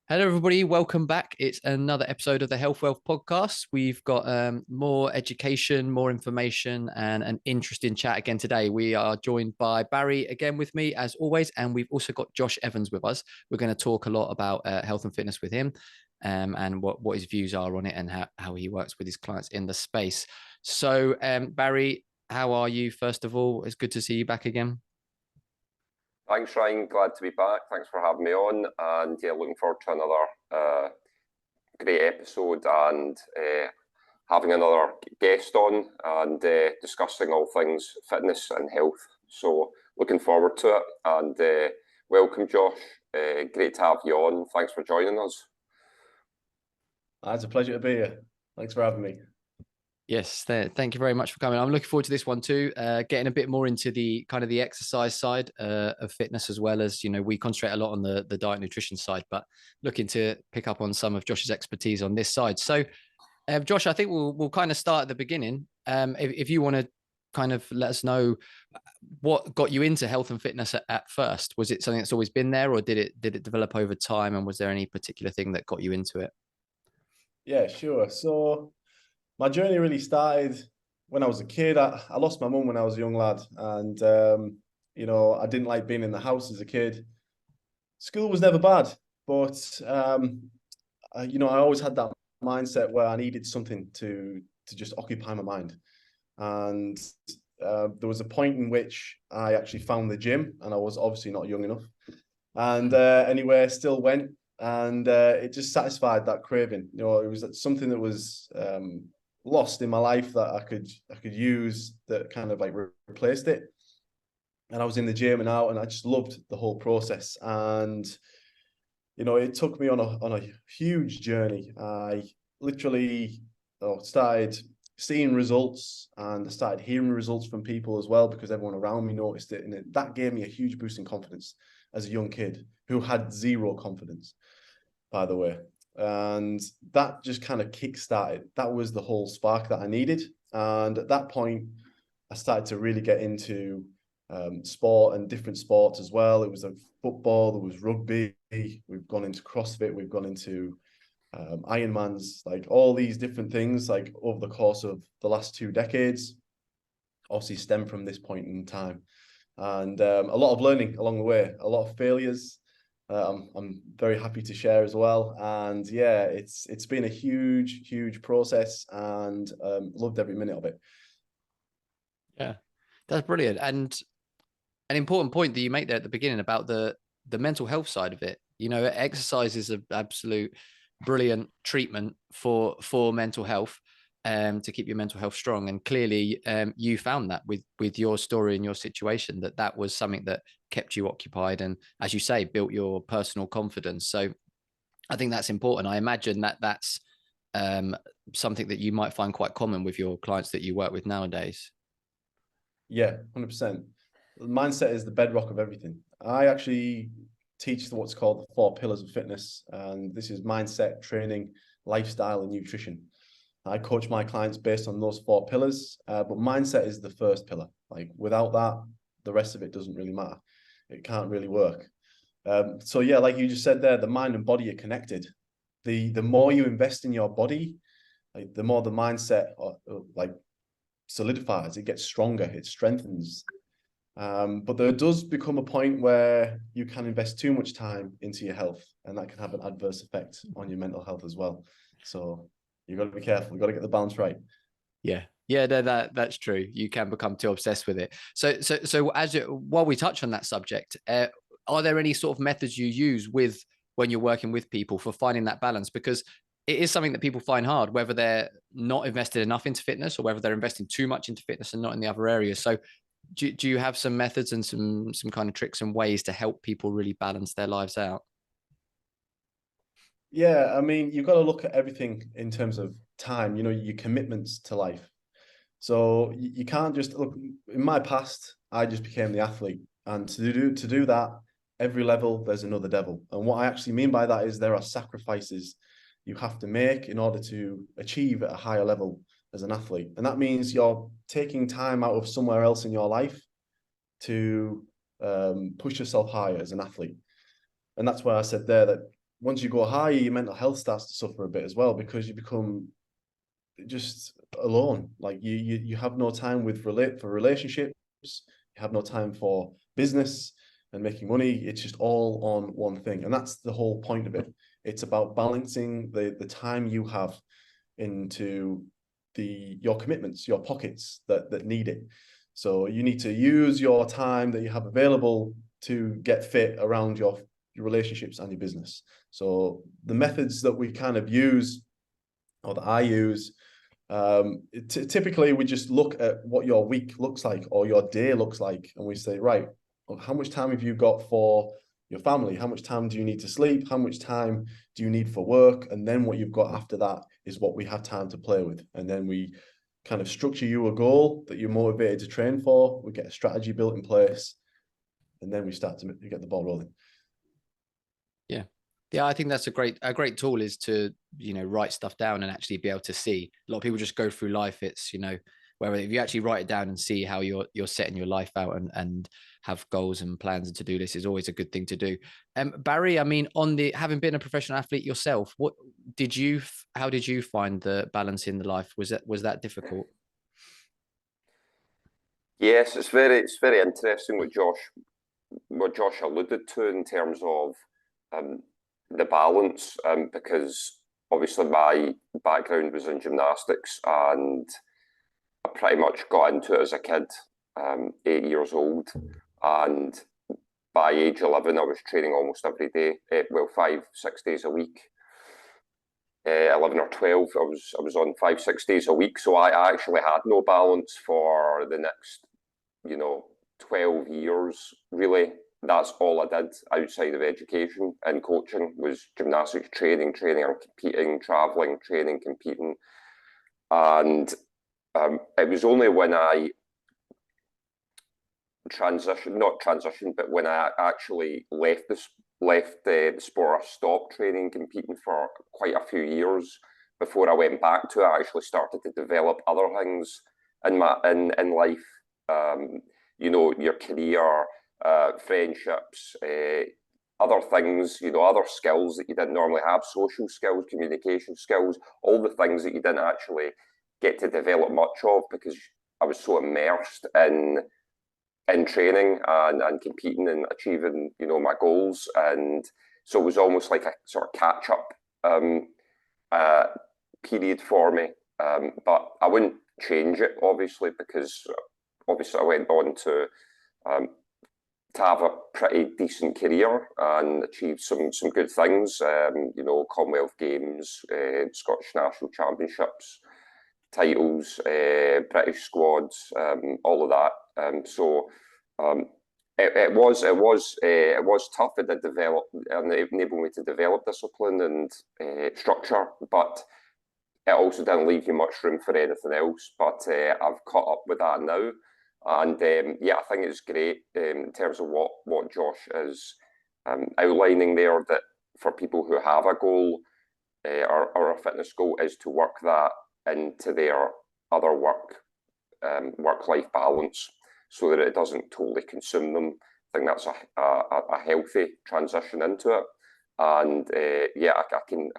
Hello, everybody. Welcome back. It's another episode of the Health Wealth podcast. We've got more education, more information, and an interesting chat again today. We are joined by Barry again with me, as always, and we've also got Josh Evans with us. We're going to talk a lot about health and fitness with him, and what his views are on it and how he works with his clients in the space. So, Barry, how are you? First of all, it's good to see you back again. Thanks, Ryan. Glad to be back. Thanks for having me on. And yeah, looking forward to another great episode and having another guest on and discussing all things fitness and health. So looking forward to it. And welcome, Josh. Great to have you on. Thanks for joining us. It's a pleasure to be here. Thanks for having me. Yes, thank you very much for coming. I'm looking forward to this one too, getting a bit more into the kind of the exercise side of fitness, as well as, we concentrate a lot on the diet nutrition side, but looking to pick up on some of Josh's expertise on this side. So, Josh, I think we'll kind of start at the beginning. If you want to kind of let us know what got you into health and fitness at first. Was it something that's always been there, or did it develop over time? And was there any particular thing that got you into it? Yeah, sure. So my journey really started when I was a kid. I lost my mum when I was a young lad, and I didn't like being in the house as a kid. School was never bad, but I always had that mindset where I needed something to just occupy my mind. And there was a point in which I actually found the gym, and I was obviously not young enough. And anyway, I still went, and it just satisfied that craving. It was something that was lost in my life that I could use, that kind of like replaced it. And I was in the gym and out, and I just loved the whole process. And it took me on a huge journey. I literally started seeing results, and I started hearing results from people as well, because everyone around me noticed it, and that gave me a huge boost in confidence as a young kid who had zero confidence, by the way. And that just kind of kick-started. That was the whole spark that I needed. And at that point, I started to really get into sport and different sports as well. It was like football, there was rugby, we've gone into CrossFit, we've gone into Ironmans, like all these different things, like over the course of the last 2 decades, obviously stem from this point in time. And a lot of learning along the way, a lot of failures. I'm very happy to share as well. And yeah, it's been a huge process, and loved every minute of it. Yeah, that's brilliant. And an important point that you make there at the beginning about the mental health side of it. Exercise is an absolute brilliant treatment for mental health, to keep your mental health strong. And clearly, you found that with your story and your situation, that was something that kept you occupied, and, as you say, built your personal confidence. So I think that's important. I imagine that's something that you might find quite common with your clients that you work with nowadays. Yeah, 100%. Mindset is the bedrock of everything. I actually teach what's called the 4 pillars of fitness, and this is mindset, training, lifestyle, and nutrition. I coach my clients based on those 4 pillars, but mindset is the first pillar. Like, without that, the rest of it doesn't really matter. It can't really work. So yeah, like you just said there, the mind and body are connected. The more you invest in your body, like, the more the mindset like solidifies, it gets stronger, it strengthens. But there does become a point where you can invest too much time into your health, and that can have an adverse effect on your mental health as well. So you've got to be careful. You've got to get the balance right. Yeah. Yeah, that's true. You can become too obsessed with it. So while we touch on that subject, are there any sort of methods you use when you're working with people for finding that balance? Because it is something that people find hard, whether they're not invested enough into fitness, or whether they're investing too much into fitness and not in the other areas. So do you have some methods and some kind of tricks and ways to help people really balance their lives out? Yeah, I mean, you've got to look at everything in terms of time, your commitments to life. So you can't just look. In my past, I just became the athlete, and to do that, every level there's another devil. And what I actually mean by that is there are sacrifices you have to make in order to achieve at a higher level as an athlete. And that means you're taking time out of somewhere else in your life to push yourself higher as an athlete. And that's why I said there that once you go higher, your mental health starts to suffer a bit as well, because you become just alone. Like you have no time for relationships. You have no time for business and making money. It's just all on one thing, and that's the whole point of it. It's about balancing the time you have into your commitments, your pockets that need it. So you need to use your time that you have available to get fit around your relationships and your business. So the methods that we kind of use, or that I use, typically we just look at what your week looks like or your day looks like, and we say, right, well, how much time have you got for your family? How much time do you need to sleep? How much time do you need for work? And then what you've got after that is what we have time to play with. And then we kind of structure you a goal that you're motivated to train for. We get a strategy built in place, and then we start to get the ball rolling. Yeah. Yeah, I think that's a great tool, is to, write stuff down and actually be able to see. A lot of people just go through life. It's, where if you actually write it down and see how you're setting your life out, and have goals and plans and to-do lists, is always a good thing to do. Barry, I mean, having been a professional athlete yourself, how did you find the balance in the life? Was that difficult? Yes, it's very interesting what Josh alluded to in terms of the balance, because obviously my background was in gymnastics, and I pretty much got into it as a kid, 8 years old, and by age 11 I was training almost every day, 5-6 days a week. 11 or 12, I was on 5-6 days a week, so I actually had no balance for the next 12 years, really. That's all I did outside of education and coaching, was gymnastics, training and competing, traveling, training, competing. And it was only when I but when I actually left the sport, I stopped training, competing for quite a few years before I went back to it. I actually started to develop other things in life. Your career, friendships, other things, other skills that you didn't normally have, social skills, communication skills, all the things that you didn't actually get to develop much of, because I was so immersed in training and competing and achieving, my goals. And so it was almost like a sort of catch up period for me. But I wouldn't change it, obviously, because obviously I went on to have a pretty decent career and achieve some good things. Commonwealth Games, Scottish National Championships, titles, British squads, all of that. It was tough. It did develop and enabled me to develop discipline and structure, but it also didn't leave you much room for anything else. But I've caught up with that now. And I think it's great in terms of what Josh is outlining there, that for people who have a goal or a fitness goal, is to work that into their other work-life balance, so that it doesn't totally consume them. I think that's a healthy transition into it. And I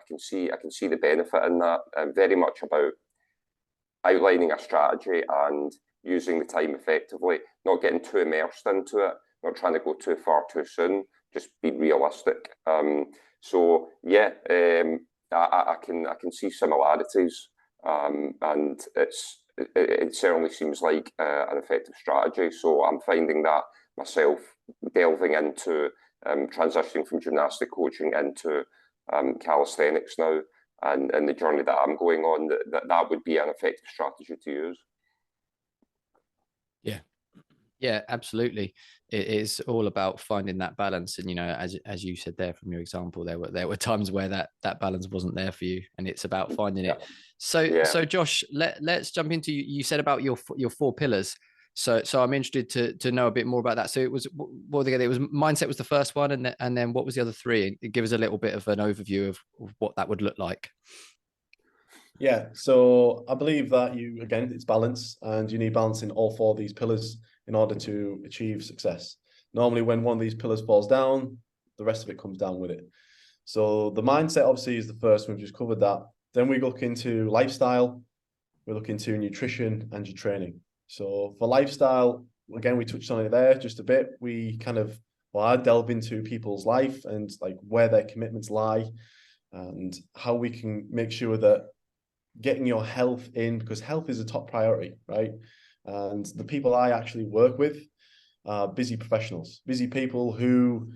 can see the benefit in that. Very much about outlining a strategy and using the time effectively, not getting too immersed into it, not trying to go too far too soon, just be realistic. I can see similarities, and it certainly seems like an effective strategy. So I'm finding that myself, delving into transitioning from gymnastic coaching into calisthenics now, and the journey that I'm going on, that would be an effective strategy to use. Yeah, absolutely. It is all about finding that balance. And, as you said there from your example, there were times where that balance wasn't there for you, and it's about finding it. So Josh, let's jump into, you said about your 4 pillars. So I'm interested to know a bit more about that. So it was, what were they? It was mindset was the first one, and then what was the other 3? Give us a little bit of an overview of what that would look like. Yeah, so I believe that it's balance, and you need balance in all 4 of these pillars in order to achieve success. Normally, when one of these pillars falls down, the rest of it comes down with it. So the mindset obviously is the first. We've just covered that. Then we look into lifestyle. We look into nutrition and your training. So for lifestyle, again, we touched on it there just a bit. I delve into people's life and like where their commitments lie and how we can make sure that getting your health in, because health is a top priority, right? And the people I actually work with are busy professionals, busy people who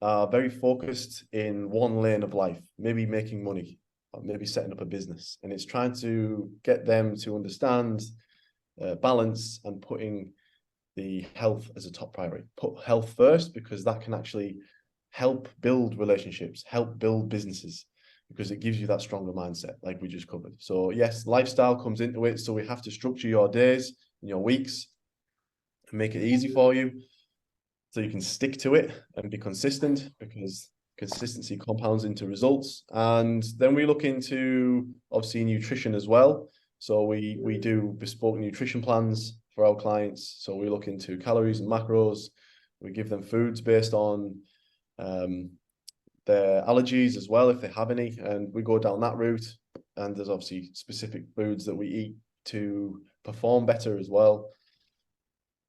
are very focused in one lane of life, maybe making money, or maybe setting up a business. And it's trying to get them to understand balance and putting the health as a top priority. Put health first, because that can actually help build relationships, help build businesses, because it gives you that stronger mindset, like we just covered. So yes, lifestyle comes into it. So we have to structure your days and your weeks and make it easy for you so you can stick to it and be consistent, because consistency compounds into results. And then we look into obviously nutrition as well. So we do bespoke nutrition plans for our clients. So we look into calories and macros. We give them foods based on their allergies as well, if they have any, and we go down that route. And there's obviously specific foods that we eat to perform better as well.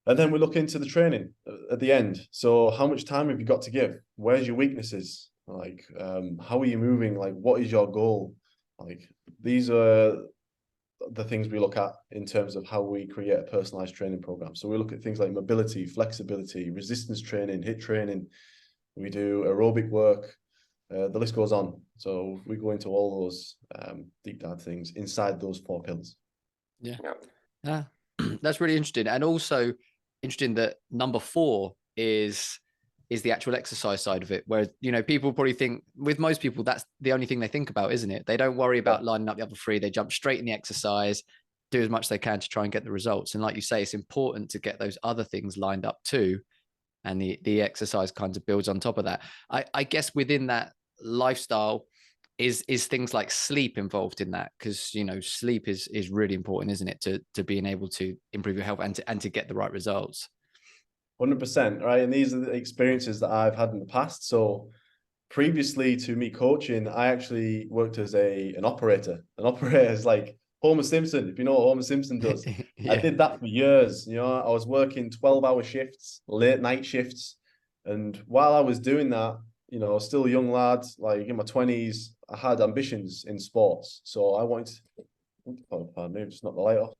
And then we look into the training at the end. So how much time have you got to give? Where's your weaknesses? Like, how are you moving? Like, what is your goal? Like, these are the things we look at in terms of how we create a personalized training program. So we look at things like mobility, flexibility, resistance training, HIIT training. We do aerobic work. The list goes on. So we go into all those deep dive things inside those 4 pillars. Yeah. Yeah. That's really interesting. And also interesting that number 4 is the actual exercise side of it, where, you know, people probably think, with most people, that's the only thing they think about, isn't it? They don't worry about lining up the other 3. They jump straight in the exercise, do as much as they can to try and get the results. And like you say, it's important to get those other things lined up too. And the exercise kind of builds on top of that. I guess within that lifestyle is things like sleep involved in that? Because, you know, sleep is really important, isn't it, to being able to improve your health and to get the right results. 100%, right? And these are the experiences that I've had in the past. So previously to me coaching, I actually worked as an operator. An operator is like Homer Simpson, if you know what Homer Simpson does. Yeah. I did that for years. You know, I was working 12-hour shifts, late night shifts. And while I was doing that, you know, still a young lad, like in my 20s, I had ambitions in sports. So I wanted to, pardon me, just knocked the light off.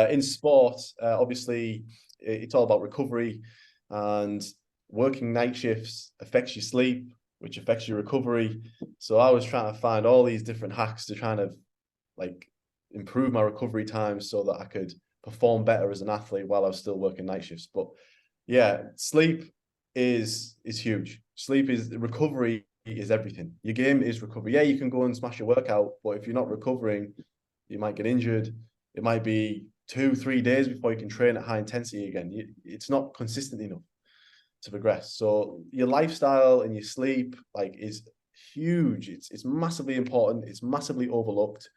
In sport, obviously, it's all about recovery, and working night shifts affects your sleep, which affects your recovery. So I was trying to find all these different hacks to try to like improve my recovery time so that I could perform better as an athlete while I was still working night shifts. But yeah, sleep is huge. Sleep is recovery is everything. Your game is recovery. Yeah, you can go and smash your workout, but if you're not recovering, you might get injured. It might be 2-3 days before you can train at high intensity again. It's not consistent enough to progress. So your lifestyle and your sleep like is huge. It's massively important. It's massively overlooked.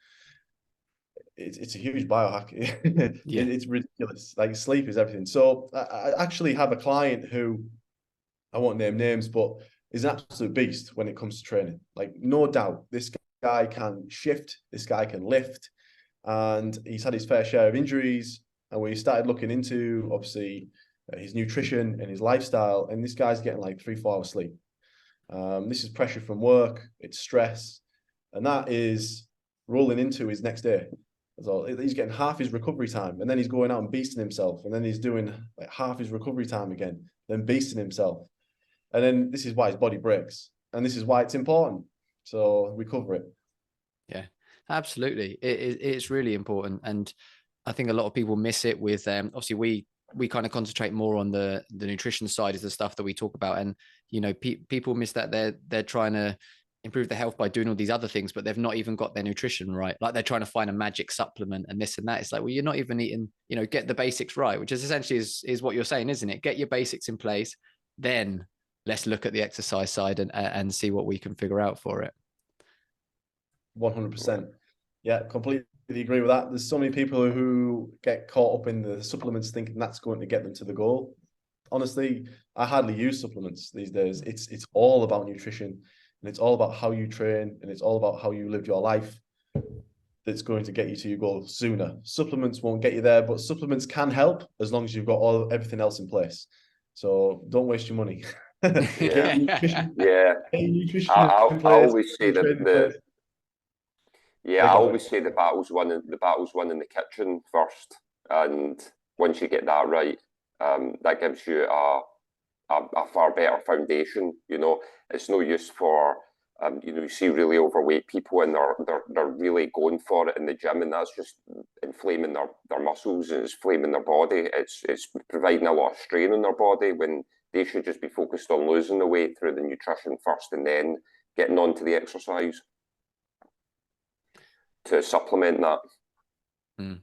It's a huge biohack. It's ridiculous. Like sleep is everything. So I actually have a client who, I won't name names, but is an absolute beast when it comes to training. Like, no doubt, this guy can shift, this guy can lift, and he's had his fair share of injuries. And we started looking into, obviously, his nutrition and his lifestyle, and this guy's getting like 3-4 hours sleep. This is pressure from work, it's stress, and that is rolling into his next day. So he's getting half his recovery time, and then he's going out and beasting himself, and then he's doing like half his recovery time again, then beasting himself. And then this is why his body breaks, and this is why it's important. So we cover it. Yeah, absolutely. It's really important. And I think a lot of people miss it with, obviously we kind of concentrate more on the nutrition side is the stuff that we talk about. And, you know, people miss that they're trying to improve their health by doing all these other things, but they've not even got their nutrition right. Like they're trying to find a magic supplement and this and that. It's like, well, you're not even eating, you know, get the basics right, which is essentially is what you're saying, isn't it? Get your basics in place, then let's look at the exercise side and see what we can figure out for it. 100%. Yeah, completely agree with that. There's so many people who get caught up in the supplements thinking that's going to get them to the goal. Honestly, I hardly use supplements these days. It's all about nutrition. and it's all about how you train, and it's all about how you live your life that's going to get you to your goal sooner. Supplements won't get you there, but supplements can help as long as you've got everything else in place. So don't waste your money. Get your nutrition, Yeah. get your nutrition I in place, always say get your that training in place. I always say the battle's won in the kitchen first, and once you get that right, that gives you a far better foundation. You know, it's no use for you know, you see really overweight people and they're really going for it in the gym, and that's just inflaming their muscles and it's inflaming their body. It's providing a lot of strain on their body when they should just be focused on losing the weight through the nutrition first and then getting on to the exercise to supplement that. Mm.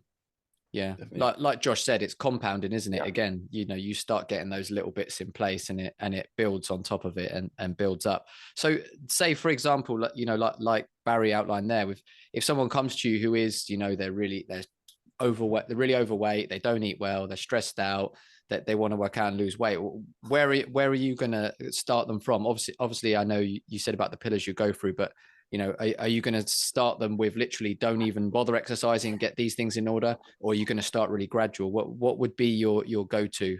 Yeah, Definitely. like Josh said, it's compounding, isn't it? Yeah. Again, you know, you start getting those little bits in place, and it builds on top of it and builds up. So, say for example, you know, like Barry outlined there, with if someone comes to you who is, you know, they're overweight, they're really overweight, they don't eat well, they're stressed out, that they want to work out and lose weight. Where are you going to start them from? Obviously, I know you said about the pillars you go through, but you know, are you going to start them with literally don't even bother exercising, get these things in order, or are you going to start really gradual? What would be your go-to?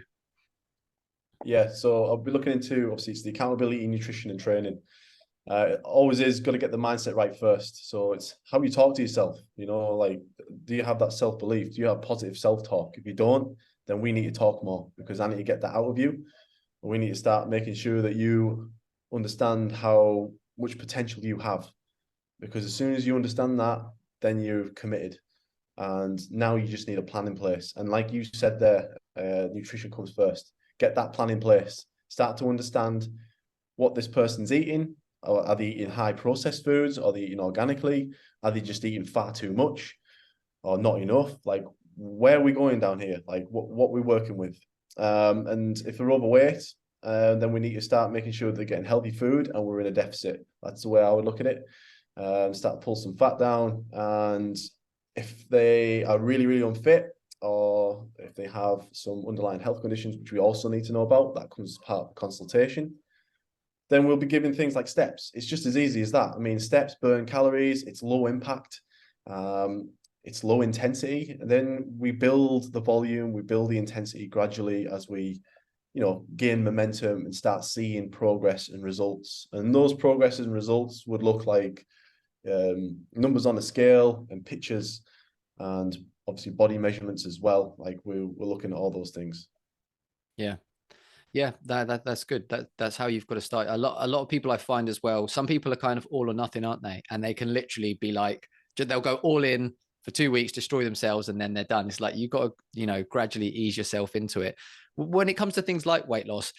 Yeah, so I'll be looking into, obviously it's the accountability, nutrition and training. It always is got to get the mindset right first. So it's how you talk to yourself. You know, like, do you have that self-belief? Do you have positive self-talk? If you don't, then we need to talk more, because I need to get that out of you. We need to start making sure that you understand how much potential you have, because as soon as you understand that, then you're committed. And now you just need a plan in place. And like you said there, nutrition comes first. Get that plan in place. Start to understand what this person's eating. Or are they eating high processed foods? Are they eating organically? Are they just eating far too much or not enough? Like, where are we going down here? Like, what we're working with. And if they're overweight, then we need to start making sure they're getting healthy food and we're in a deficit. That's the way I would look at it. Start to pull some fat down. And if they are really, really unfit, or if they have some underlying health conditions, which we also need to know about, that comes as part of the consultation, then we'll be giving things like steps. It's just as easy as that. I mean, steps burn calories, it's low impact, it's low intensity. And then we build the volume, we build the intensity gradually as we, you know, gain momentum and start seeing progress and results. And those progress and results would look like numbers on a scale and pictures, and obviously body measurements as well. Like we're looking at all those things. Yeah. Yeah, that's good. That's how you've got to start. A lot of people I find as well, some people are kind of all or nothing, aren't they? And they can literally be like, they'll go all in for 2 weeks, destroy themselves, and then they're done. It's like, you've got to, you know, gradually ease yourself into it. When it comes to things like weight loss,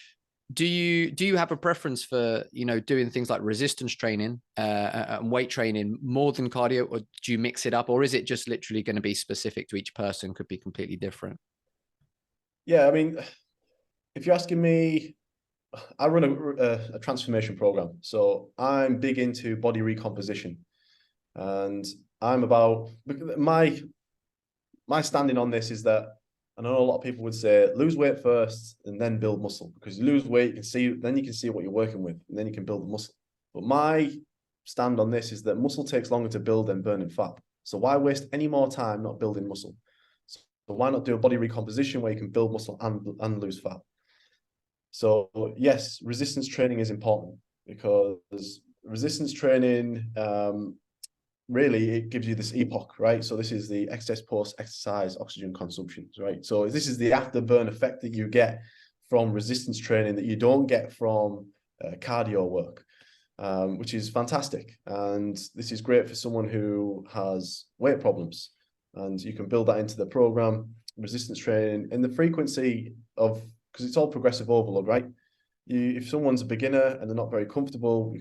do you have a preference for, you know, doing things like resistance training and weight training more than cardio, or do you mix it up, or is it just literally going to be specific to each person, could be completely different? Yeah, I mean, if you're asking me, I run a transformation program, so I'm big into body recomposition, and I'm about my standing on this is that I know a lot of people would say lose weight first and then build muscle, because you lose weight, you can see, then you can see what you're working with, and then you can build the muscle. But my stand on this is that muscle takes longer to build than burning fat. So why waste any more time not building muscle? So why not do a body recomposition where you can build muscle and lose fat? So yes, resistance training is important, because resistance training, really, it gives you this epoch, right? So this is the excess post-exercise oxygen consumption, right? So this is the afterburn effect that you get from resistance training that you don't get from cardio work, which is fantastic. And this is great for someone who has weight problems, and you can build that into the program, resistance training, and the frequency of, because it's all progressive overload, right? If someone's a beginner and they're not very comfortable, you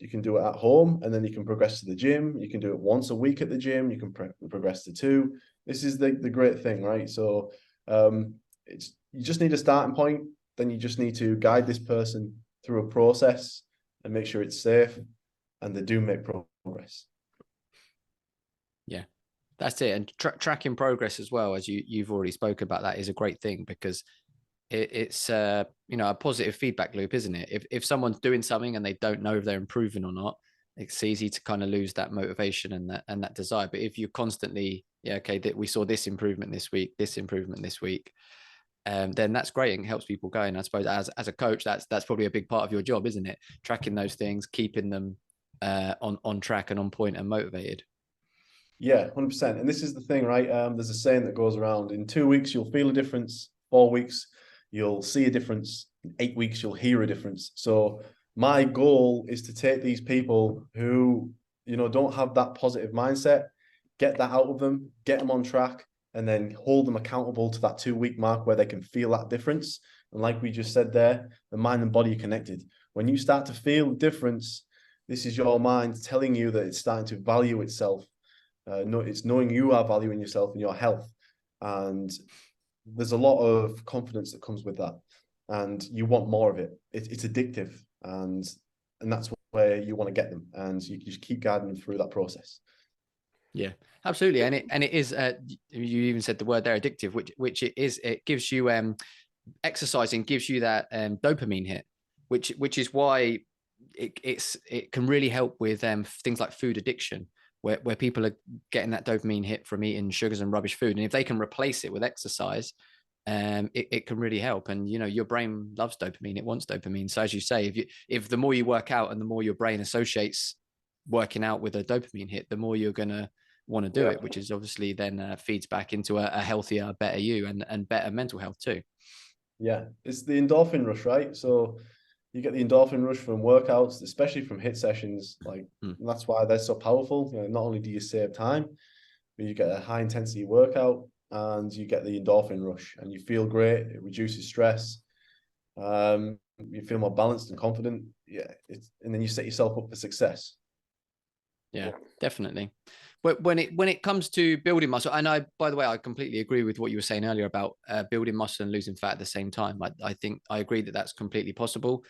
can do it at home, and then you can progress to the gym. You can do it once a week at the gym. You can progress to 2. This is the great thing, right? So you just need a starting point. Then you just need to guide this person through a process and make sure it's safe, and they do make progress. Yeah, that's it. And tracking progress as well, as you've already spoke about, that is a great thing, because it's you know, a positive feedback loop, isn't it? If someone's doing something and they don't know if they're improving or not, it's easy to kind of lose that motivation and that desire. But if you constantly, yeah, okay, that we saw this improvement this week, this improvement this week, then that's great and helps people going. I suppose as a coach, that's probably a big part of your job, isn't it? Tracking those things, keeping them on track and on point and motivated. Yeah, 100%. And this is the thing, right? There's a saying that goes around: in 2 weeks, you'll feel a difference. 4 weeks, you'll see a difference. 8 weeks, you'll hear a difference. So my goal is to take these people who, don't have that positive mindset, get that out of them, get them on track, and then hold them accountable to that 2 week mark where they can feel that difference. And like we just said there, the mind and body are connected. When you start to feel the difference, this is your mind telling you that it's starting to value itself. It's knowing you are valuing yourself and your health. And there's a lot of confidence that comes with that. And you want more of it. It's addictive. And that's where you want to get them. And you just keep guiding them through that process. Yeah, absolutely. And it is, you even said the word there, addictive, which it is, it gives you, exercising gives you that dopamine hit, which is why it can really help with things like food addiction, where people are getting that dopamine hit from eating sugars and rubbish food. And if they can replace it with exercise, it can really help. And, your brain loves dopamine. It wants dopamine. So as you say, if the more you work out and the more your brain associates working out with a dopamine hit, the more you're going to want to do it, which is obviously then feeds back into a healthier, better you and better mental health too. Yeah, it's the endorphin rush, right? So you get the endorphin rush from workouts, especially from HIIT sessions. That's why they're so powerful. Not only do you save time, but you get a high intensity workout and you get the endorphin rush and you feel great. It reduces stress. You feel more balanced and confident. Yeah, and then you set yourself up for success. Yeah, definitely. But when it comes to building muscle, and by the way, I completely agree with what you were saying earlier about building muscle and losing fat at the same time. I think I agree that that's completely possible,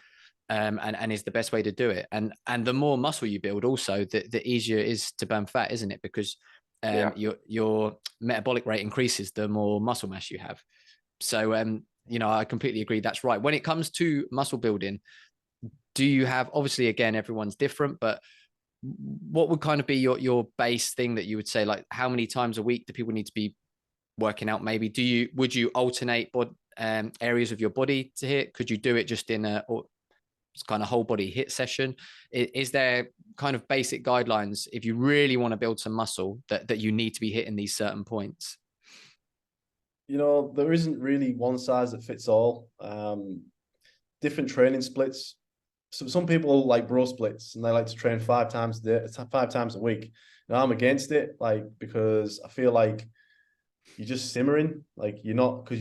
and is the best way to do it. And the more muscle you build, also the easier it is to burn fat, isn't it? Because your metabolic rate increases the more muscle mass you have. So I completely agree. That's right. When it comes to muscle building, do you have, obviously, again, everyone's different, but what would kind of be your base thing that you would say, like how many times a week do people need to be working out? Maybe would you alternate areas of your body to hit? Could you do it just in a kind of whole body hit session? Is there kind of basic guidelines if you really want to build some muscle that you need to be hitting these certain points? There isn't really one size that fits all. Different training splits. So some people like bro splits and they like to train 5 times a week. Now I'm against it, because I feel like you're just simmering, because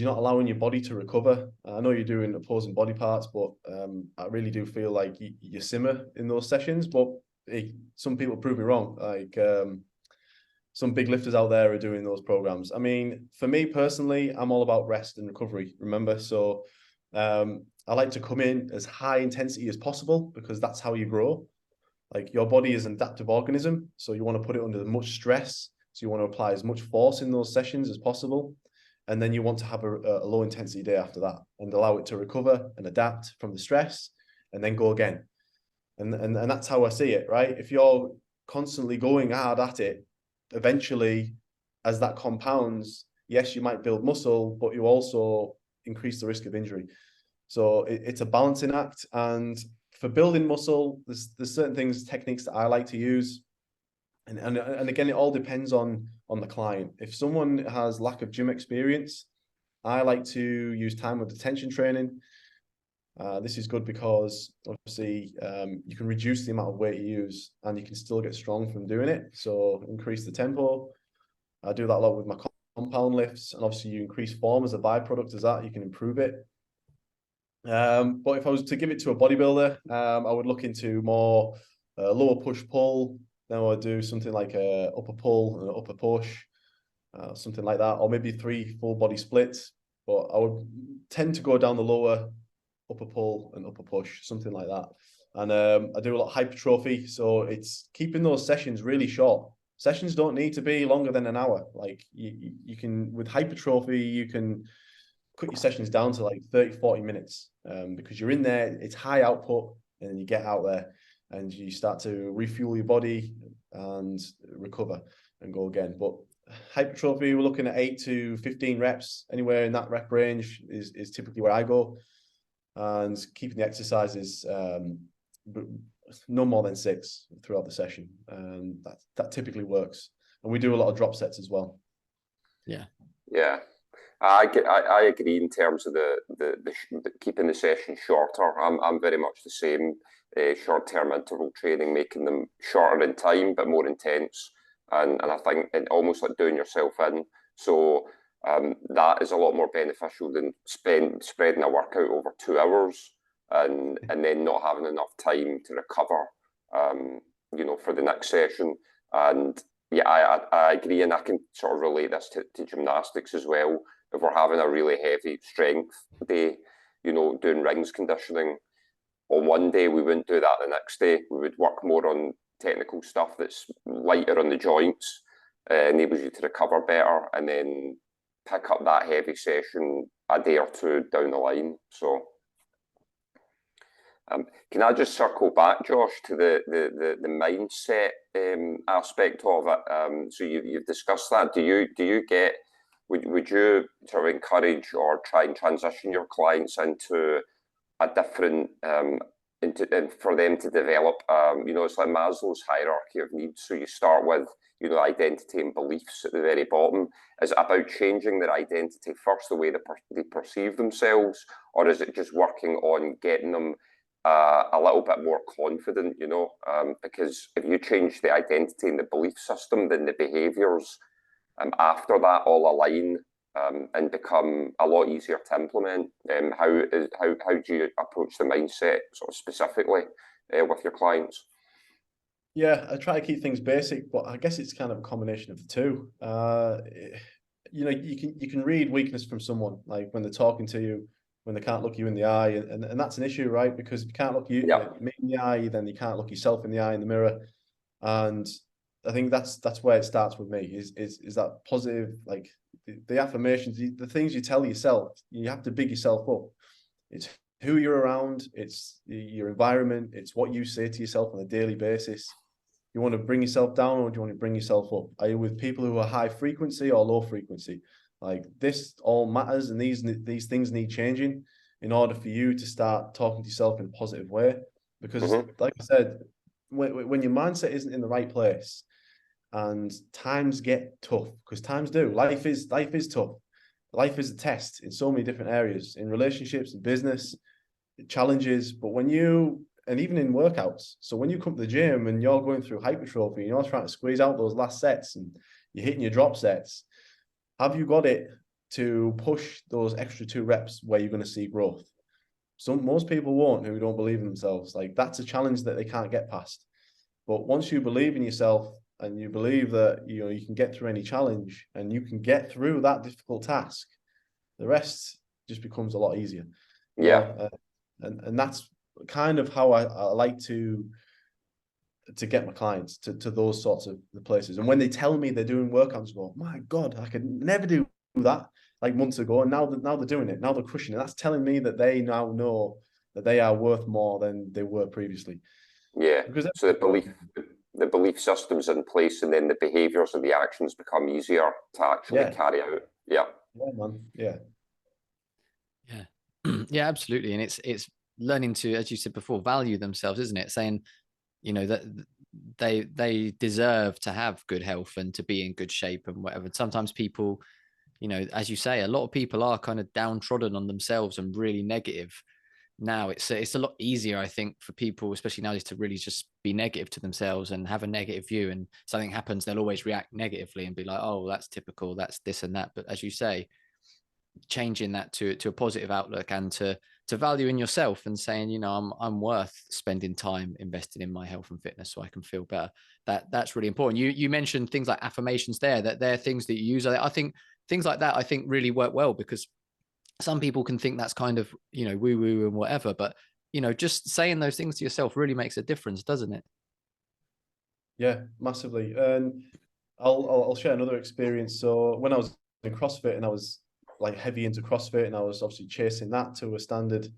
you're not allowing your body to recover. I know you're doing opposing body parts, but I really do feel like you simmer in those sessions. But some people prove me wrong. Some big lifters out there are doing those programs. I mean, for me personally, I'm all about rest and recovery. Remember, so I like to come in as high intensity as possible because that's how you grow. Your body is an adaptive organism, so you want to put it under as much stress. So you want to apply as much force in those sessions as possible. And then you want to have a low intensity day after that and allow it to recover and adapt from the stress and then go again. And that's how I see it, right? If you're constantly going hard at it, eventually, as that compounds, yes, you might build muscle, but you also increase the risk of injury. So it's a balancing act. And for building muscle, there's certain techniques that I like to use. And again, it all depends on the client. If someone has lack of gym experience, I like to use time with attention training. This is good because obviously you can reduce the amount of weight you use and you can still get strong from doing it. So increase the tempo. I do that a lot with my compound lifts, and obviously you increase form as a byproduct of that, you can improve it. But if I was to give it to a bodybuilder, I would look into more lower push-pull. Then I would do something like a upper pull and an upper push, something like that, or maybe 3 full body splits. But I would tend to go down the lower, upper pull and upper push, something like that. And I do a lot of hypertrophy, so it's keeping those sessions really short. Sessions don't need to be longer than an hour. You can, with hypertrophy, you can cut your sessions down to like 30, 40 minutes, because you're in there, it's high output, and then you get out there and you start to refuel your body and recover and go again. But hypertrophy, we're looking at 8 to 15 reps, anywhere in that rep range is typically where I go. And keeping the exercises no more than 6 throughout the session. And that typically works. And we do a lot of drop sets as well. Yeah. Yeah. I agree in terms of the keeping the session shorter. I'm very much the same. Short-term interval training, making them shorter in time but more intense, and I think it almost like doing yourself in. So that is a lot more beneficial than spreading a workout over 2 hours and then not having enough time to recover, for the next session. And yeah, I agree, and I can sort of relate this to gymnastics as well. If we're having a really heavy strength day, doing rings conditioning, on one day we wouldn't do that the next day. We would work more on technical stuff that's lighter on the joints, enables you to recover better, and then pick up that heavy session a day or 2 down the line. So can I just circle back, Josh, to the mindset aspect of it? So you've discussed that. Would you sort of encourage or try and transition your clients into a different for them to develop, it's like Maslow's hierarchy of needs. So you start with, identity and beliefs at the very bottom. Is it about changing their identity first, the way they perceive themselves, or is it just working on getting them a little bit more confident, because if you change the identity and the belief system, then the behaviors after that all align and become a lot easier to implement. How do you approach the mindset sort of specifically with your clients? Yeah, I try to keep things basic, but I guess it's kind of a combination of the two. You can read weakness from someone, like when they're talking to you, when they can't look you in the eye, and that's an issue, right? Because if you can't look me in the eye, then you can't look yourself in the eye in the mirror. And I think that's where it starts with me, is that positive, like the affirmations, the things you tell yourself. You have to big yourself up. It's who you're around, it's your environment, it's what you say to yourself on a daily basis. You want to bring yourself down, or do you want to bring yourself up? Are you with people who are high frequency or low frequency? Like, this all matters, and these things need changing in order for you to start talking to yourself in a positive way. Because like I said, when your mindset isn't in the right place, and times get tough, because times do. Life is tough. Life is a test in so many different areas, in relationships, in business, challenges. But and even in workouts. So when you come to the gym and you're going through hypertrophy and you're trying to squeeze out those last sets and you're hitting your drop sets, have you got it to push those extra 2 reps where you're going to see growth? Most people won't, who don't believe in themselves. Like, that's a challenge that they can't get past. But once you believe in yourself and you believe that you can get through any challenge and you can get through that difficult task, the rest just becomes a lot easier. And that's kind of how I like to get my clients to those sorts of the places. And when they tell me they're doing workouts, I go, my God, I could never do that like months ago. And now they're doing it. Now they're crushing it. That's telling me that they now know that they are worth more than they were previously. Yeah. Because so the belief system's in place, and then the behaviors and the actions become easier to actually carry out. Yeah. Yeah, man. Yeah. Yeah. Yeah, absolutely. And it's learning to, as you said before, value themselves, isn't it? Saying, that they deserve to have good health and to be in good shape and whatever. Sometimes people, as you say, a lot of people are kind of downtrodden on themselves and really negative. Now it's a lot easier, I think, for people, especially nowadays, to really just be negative to themselves and have a negative view. And something happens, they'll always react negatively and be like, oh, that's typical, that's this and that. But as you say, changing that to a positive outlook and to value in yourself and saying, I'm worth spending time investing in my health and fitness so I can feel better. That's really important. You mentioned things like affirmations there, that they're things that you use. I think things like that, I think, really work well, because some people can think that's kind of, woo woo and whatever, but just saying those things to yourself really makes a difference, doesn't it? Yeah, massively. And I'll share another experience. So when I was in CrossFit and I was like heavy into CrossFit, and I was obviously chasing that to a standard.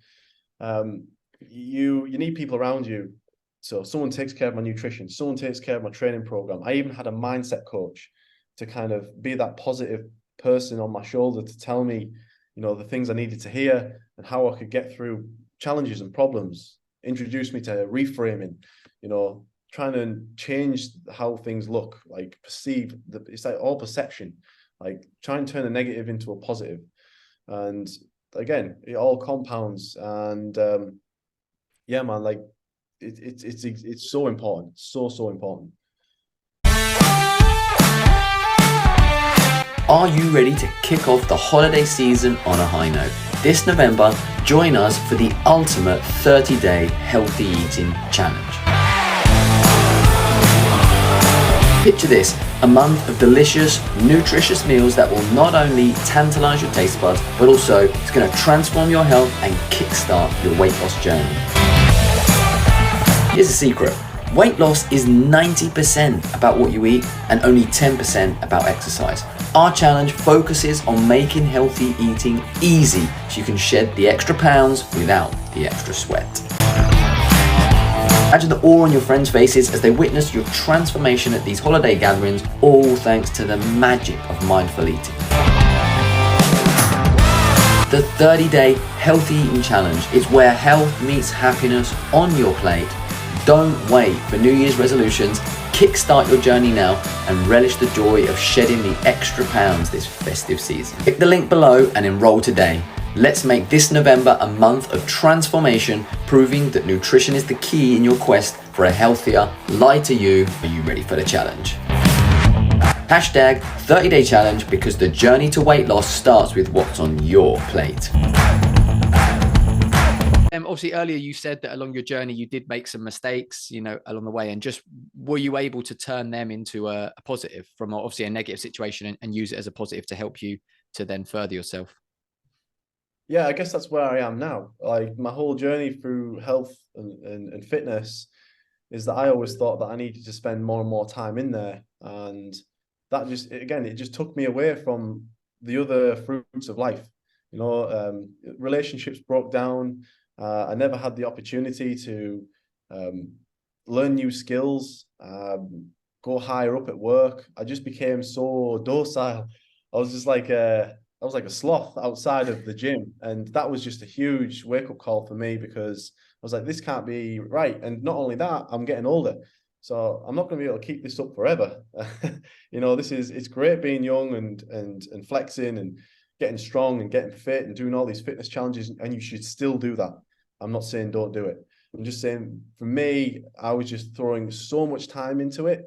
You need people around you. So someone takes care of my nutrition, someone takes care of my training program. I even had a mindset coach to kind of be that positive person on my shoulder to tell me, you know, the things I needed to hear and how I could get through challenges and problems. Introduce me to reframing, you know, trying to change how things look, like perceive. It's like all perception, like try and turn a negative into a positive. And again, it all compounds. And yeah, man, like it's so important, so important. Are you ready to kick off the holiday season on a high note? This November, join us for the ultimate 30-day healthy eating challenge. Picture this, a month of delicious, nutritious meals that will not only tantalize your taste buds, but also it's going to transform your health and kickstart your weight loss journey. Here's a secret. Weight loss is 90% about what you eat and only 10% about exercise. Our challenge focuses on making healthy eating easy so you can shed the extra pounds without the extra sweat. Imagine the awe on your friends' faces as they witness your transformation at these holiday gatherings, all thanks to the magic of mindful eating. The 30-day healthy eating challenge is where health meets happiness on your plate. Don't wait for New Year's resolutions. Kickstart your journey now and relish the joy of shedding the extra pounds this festive season. Click the link below and enroll today. Let's make this November a month of transformation, proving that nutrition is the key in your quest for a healthier, lighter you. Are you ready for the challenge? Hashtag 30-day challenge, because the journey to weight loss starts with what's on your plate. Obviously, earlier you said that along your journey you did make some mistakes, you know, along the way, and just were you able to turn them into a positive from obviously a negative situation and use it as a positive to help you to then further yourself? Yeah, I guess that's where I am now. Like my whole journey through health and fitness is that I always thought that I needed to spend more and more time in there, and that just, again, it just took me away from the other fruits of life. You know, relationships broke down. I never had the opportunity to learn new skills, go higher up at work. I just became so docile. I was just like I was like a sloth outside of the gym, and that was just a huge wake-up call for me, because I was like, this can't be right. And not only that, I'm getting older, so I'm not going to be able to keep this up forever. You know, it's great being young and flexing and getting strong and getting fit and doing all these fitness challenges, and you should still do that. I'm not saying don't do it. I'm just saying, for me, I was just throwing so much time into it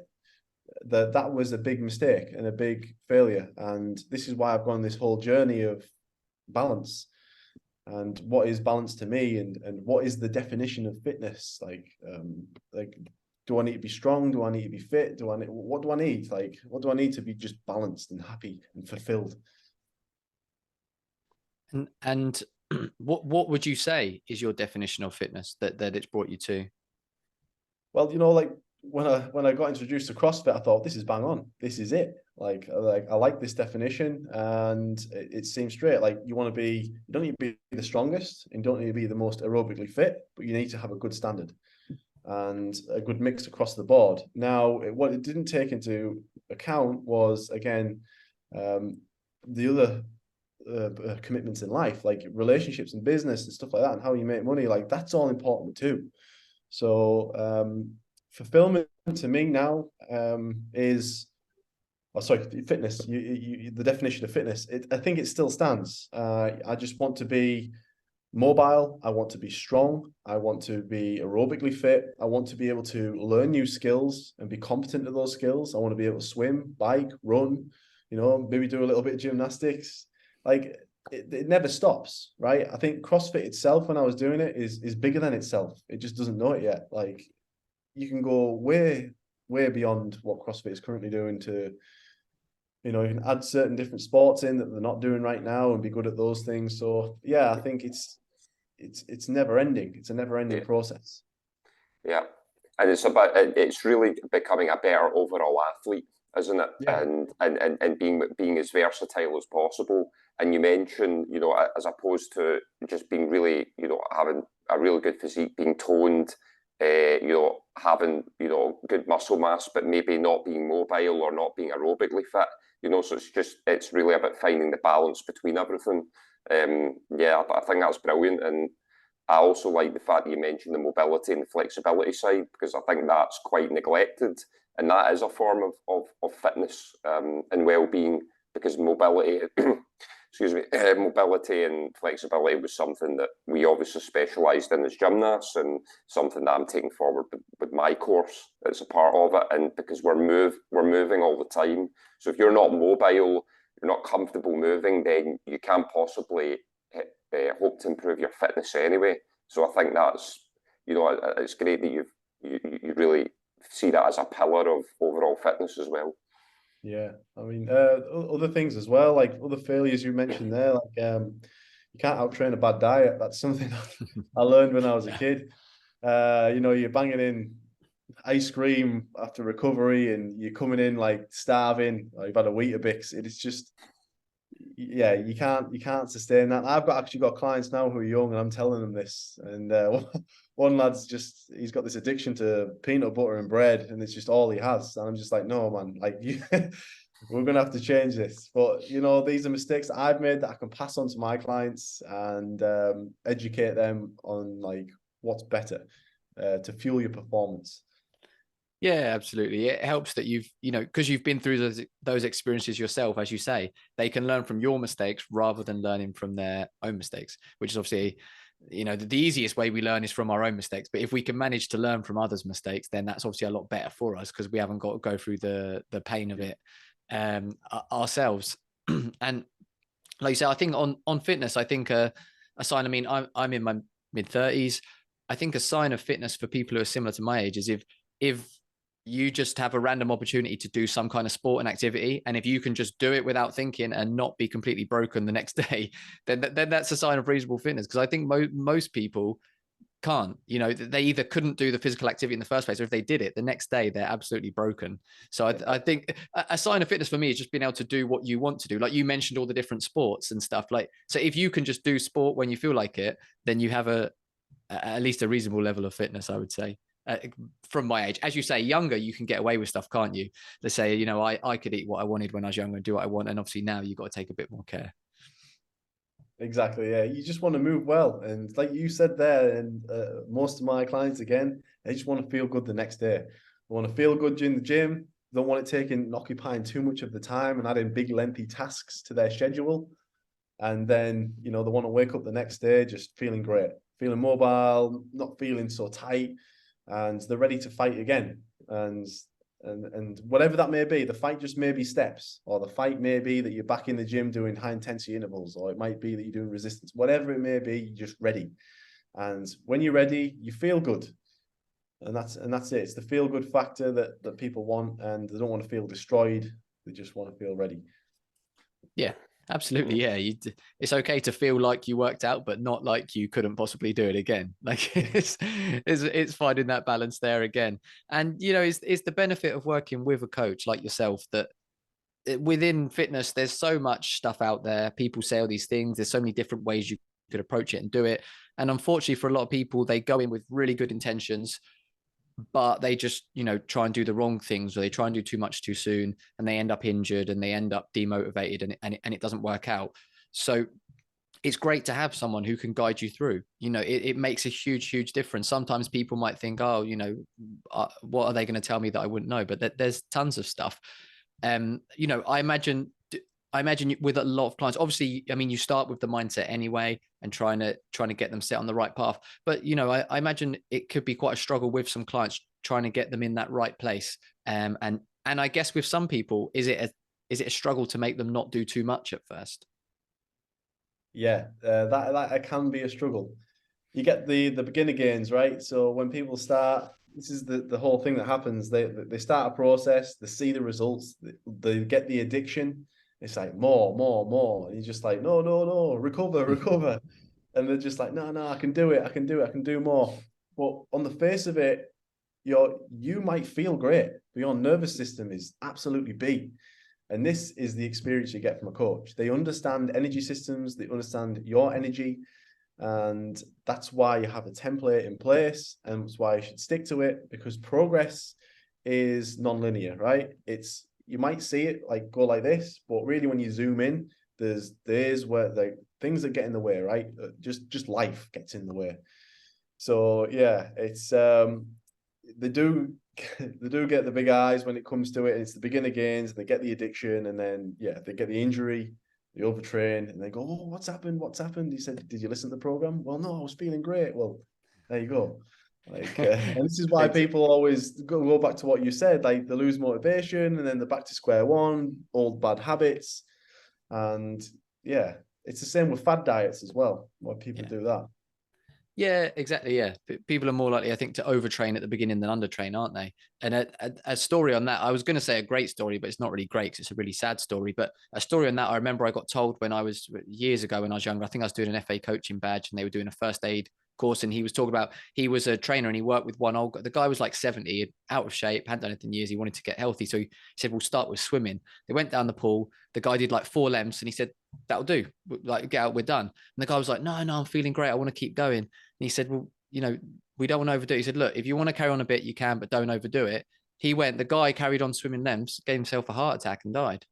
that was a big mistake and a big failure. And this is why I've gone this whole journey of balance, and what is balance to me, and what is the definition of fitness? Like, do I need to be strong? Do I need to be fit? What do I need? Like, what do I need to be just balanced and happy and fulfilled? And what would you say is your definition of fitness that it's brought you to? Well, you know, like when I got introduced to CrossFit, I thought, this is bang on. This is it. Like I like this definition, and it seems straight. Like you don't need to be the strongest, and you don't need to be the most aerobically fit, but you need to have a good standard and a good mix across the board. Now, what it didn't take into account was, again, the other commitments in life, like relationships and business and stuff like that, and how you make money. Like that's all important too. So fulfillment to me now is, fitness. The definition of fitness, I think it still stands. I just want to be mobile. I want to be strong. I want to be aerobically fit. I want to be able to learn new skills and be competent at those skills. I want to be able to swim, bike, run, you know, maybe do a little bit of gymnastics. Like it never stops, right? I think CrossFit itself, when I was doing it, is bigger than itself. It just doesn't know it yet. Like you can go way beyond what CrossFit is currently doing to, you know, you can add certain different sports in that they're not doing right now and be good at those things. So yeah, I think it's never ending. It's a never ending process. Yeah. And it's really becoming a better overall athlete, isn't it? Yeah. And being as versatile as possible. And you mentioned, as opposed to just being really, having a really good physique, being toned, having, good muscle mass, but maybe not being mobile or not being aerobically fit. So it's really about finding the balance between everything. I think that's brilliant. And I also like the fact that you mentioned the mobility and the flexibility side, because I think that's quite neglected. And that is a form of fitness and well-being, because mobility, excuse me, mobility and flexibility was something that we obviously specialised in as gymnasts, and something that I'm taking forward with my course. It's a part of it, and because we're moving all the time. So if you're not mobile, you're not comfortable moving, then you can't possibly hope to improve your fitness anyway. So I think that's, it's great that you really see that as a pillar of overall fitness as well. Yeah, I mean, other things as well, like other failures you mentioned there, like you can't outtrain a bad diet. That's something I learned when I was a kid. You're banging in ice cream after recovery, and you're coming in like starving, or you've had a Weetabix. It is just, yeah, you can't sustain that. I've actually got clients now who are young, and I'm telling them this. And one lad's he's got this addiction to peanut butter and bread, and it's just all he has. And I'm just like, no, man, like we're gonna have to change this. But these are mistakes that I've made that I can pass on to my clients and educate them on like what's better to fuel your performance. Yeah, absolutely. It helps that because you've been through those experiences yourself, as you say, they can learn from your mistakes rather than learning from their own mistakes, which is obviously, the easiest way we learn is from our own mistakes. But if we can manage to learn from others' mistakes, then that's obviously a lot better for us, because we haven't got to go through the pain of it ourselves. And like you say, I think on fitness, I think a sign, I mean, I'm in my mid-30s. I think a sign of fitness for people who are similar to my age is if you just have a random opportunity to do some kind of sport and activity, and if you can just do it without thinking and not be completely broken the next day, then that's a sign of reasonable fitness. Because I think most people can't, they either couldn't do the physical activity in the first place, or if they did it the next day, they're absolutely broken. So I think a sign of fitness for me is just being able to do what you want to do. Like you mentioned all the different sports and stuff, like, so if you can just do sport when you feel like it, then you have at least a reasonable level of fitness, I would say. From my age, as you say, younger, you can get away with stuff, can't you? Let's say, I could eat what I wanted when I was younger and do what I want, and obviously now you've got to take a bit more care. Exactly, yeah. You just want to move well, and like you said there, and most of my clients, again, they just want to feel good the next day. They want to feel good during the gym. They don't want it occupying too much of the time and adding big lengthy tasks to their schedule. And then they want to wake up the next day just feeling great, feeling mobile, not feeling so tight, and they're ready to fight again. And whatever that may be, the fight just may be steps, or the fight may be that you're back in the gym doing high intensity intervals, or it might be that you're doing resistance. Whatever it may be, you're just ready. And when you're ready, you feel good. And that's it. It's the feel good factor that people want, and they don't want to feel destroyed. They just want to feel ready. Yeah. Absolutely, yeah. It's okay to feel like you worked out, but not like you couldn't possibly do it again. Like it's finding that balance there again. And it's the benefit of working with a coach like yourself, that within fitness, there's so much stuff out there. People say all these things. There's so many different ways you could approach it and do it. And unfortunately, for a lot of people, they go in with really good intentions, but they just try and do the wrong things, or they try and do too much too soon, and they end up injured and they end up demotivated, and it doesn't work out. So it's great to have someone who can guide you through. It makes a huge difference. Sometimes people might think, oh, what are they going to tell me that I wouldn't know? But there's tons of stuff. I imagine with a lot of clients, obviously, I mean, you start with the mindset anyway and trying to get them set on the right path. But, I imagine it could be quite a struggle with some clients trying to get them in that right place. And I guess with some people, is it a struggle to make them not do too much at first? Yeah, that can be a struggle. You get the beginner gains, right? So when people start, this is the whole thing that happens. They start a process, they see the results, they get the addiction. It's like more. And you're just like, no, recover. And they're just like, no, I can do it. I can do more. But on the face of it, you might feel great, but your nervous system is absolutely beat. And this is the experience you get from a coach. They understand energy systems, they understand your energy, and that's why you have a template in place, and that's why you should stick to it, because progress is non-linear, right? You might see it like go like this, but really when you zoom in, there's where the things that get in the way, right? Just life gets in the way. So yeah, it's they do get the big eyes when it comes to it. It's the beginner gains, they get the addiction, and then they get the injury, they overtrain, and they go, oh, what's happened? What's happened? He said, did you listen to the program? Well, no, I was feeling great. Well, there you go. Like, and this is why people always go back to what you said. Like, they lose motivation, and then they're back to square one, old bad habits, and it's the same with fad diets as well. Why people do that. Yeah, exactly. Yeah. People are more likely, I think, to overtrain at the beginning than undertrain, aren't they? And a story on that, I was going to say a great story, but it's not really great because it's a really sad story. But a story on that, I remember I got told when I was years ago when I was younger, I think I was doing an FA coaching badge and they were doing a first aid course. And he was talking about, he was a trainer and he worked with the guy was like 70, out of shape, hadn't done anything in years. He wanted to get healthy. So he said, we'll start with swimming. They went down the pool. The guy did like 4 lengths and he said, that'll do. Like, get out, we're done. And the guy was like, no, I'm feeling great. I want to keep going. And he said, well, we don't want to overdo it. He said, look, if you want to carry on a bit, you can, but don't overdo it. The guy carried on swimming lengths, gave himself a heart attack and died.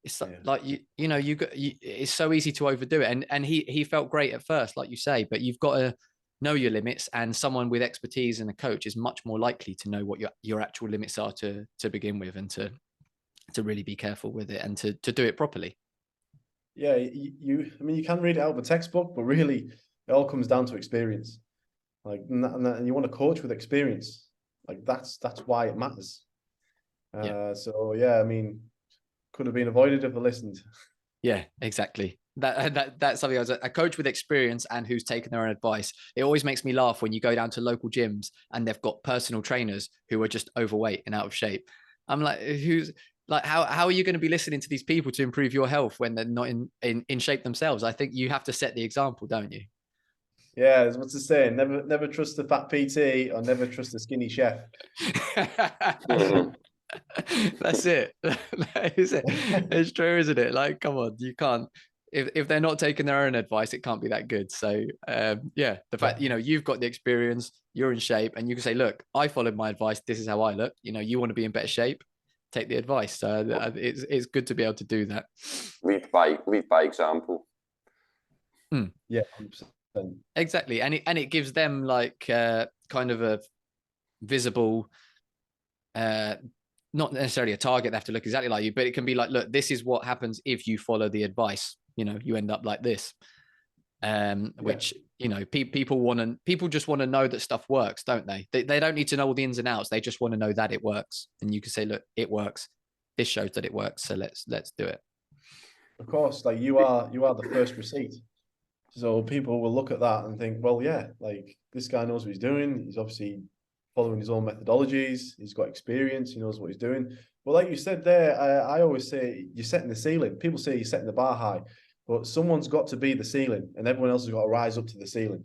It's like, it's so easy to overdo it. And he felt great at first, like you say, but you've got to know your limits, and someone with expertise and a coach is much more likely to know what your actual limits are to begin with, and to really be careful with it and to do it properly. Yeah, you can read it out of a textbook, but really it all comes down to experience. Like, and you want to coach with experience. Like, that's why it matters. So yeah, could have been avoided if I listened. Yeah, exactly. That's something. I was a coach with experience and who's taken their own advice. It always makes me laugh when you go down to local gyms and they've got personal trainers who are just overweight and out of shape. I'm like, how are you going to be listening to these people to improve your health when they're not in shape themselves? I think you have to set the example, don't you? Yeah, there's what's the saying? Never trust the fat PT or never trust the skinny chef. That's it. That is it. It's true, isn't it? Like, come on, you can't. If they're not taking their own advice, it can't be that good. So the fact you've got the experience, you're in shape, and you can say, look, I followed my advice. This is how I look. You want to be in better shape, take the advice. So it's good to be able to do that. Lead by example. Yeah, 100%. Exactly, and it gives them like kind of a visible, not necessarily a target they have to look exactly like you, but it can be like, look, this is what happens if you follow the advice. You end up like this. Which people just want to know that stuff works, don't they? They don't need to know all the ins and outs. They just want to know that it works, and you can say, look, it works. This shows that it works, so let's do it. Of course, like you are the first receipt. So people will look at that and think, well, yeah, like this guy knows what he's doing. He's obviously following his own methodologies. He's got experience. He knows what he's doing. Well, like you said there, I always say you're setting the ceiling. People say you're setting the bar high, but someone's got to be the ceiling, and everyone else has got to rise up to the ceiling,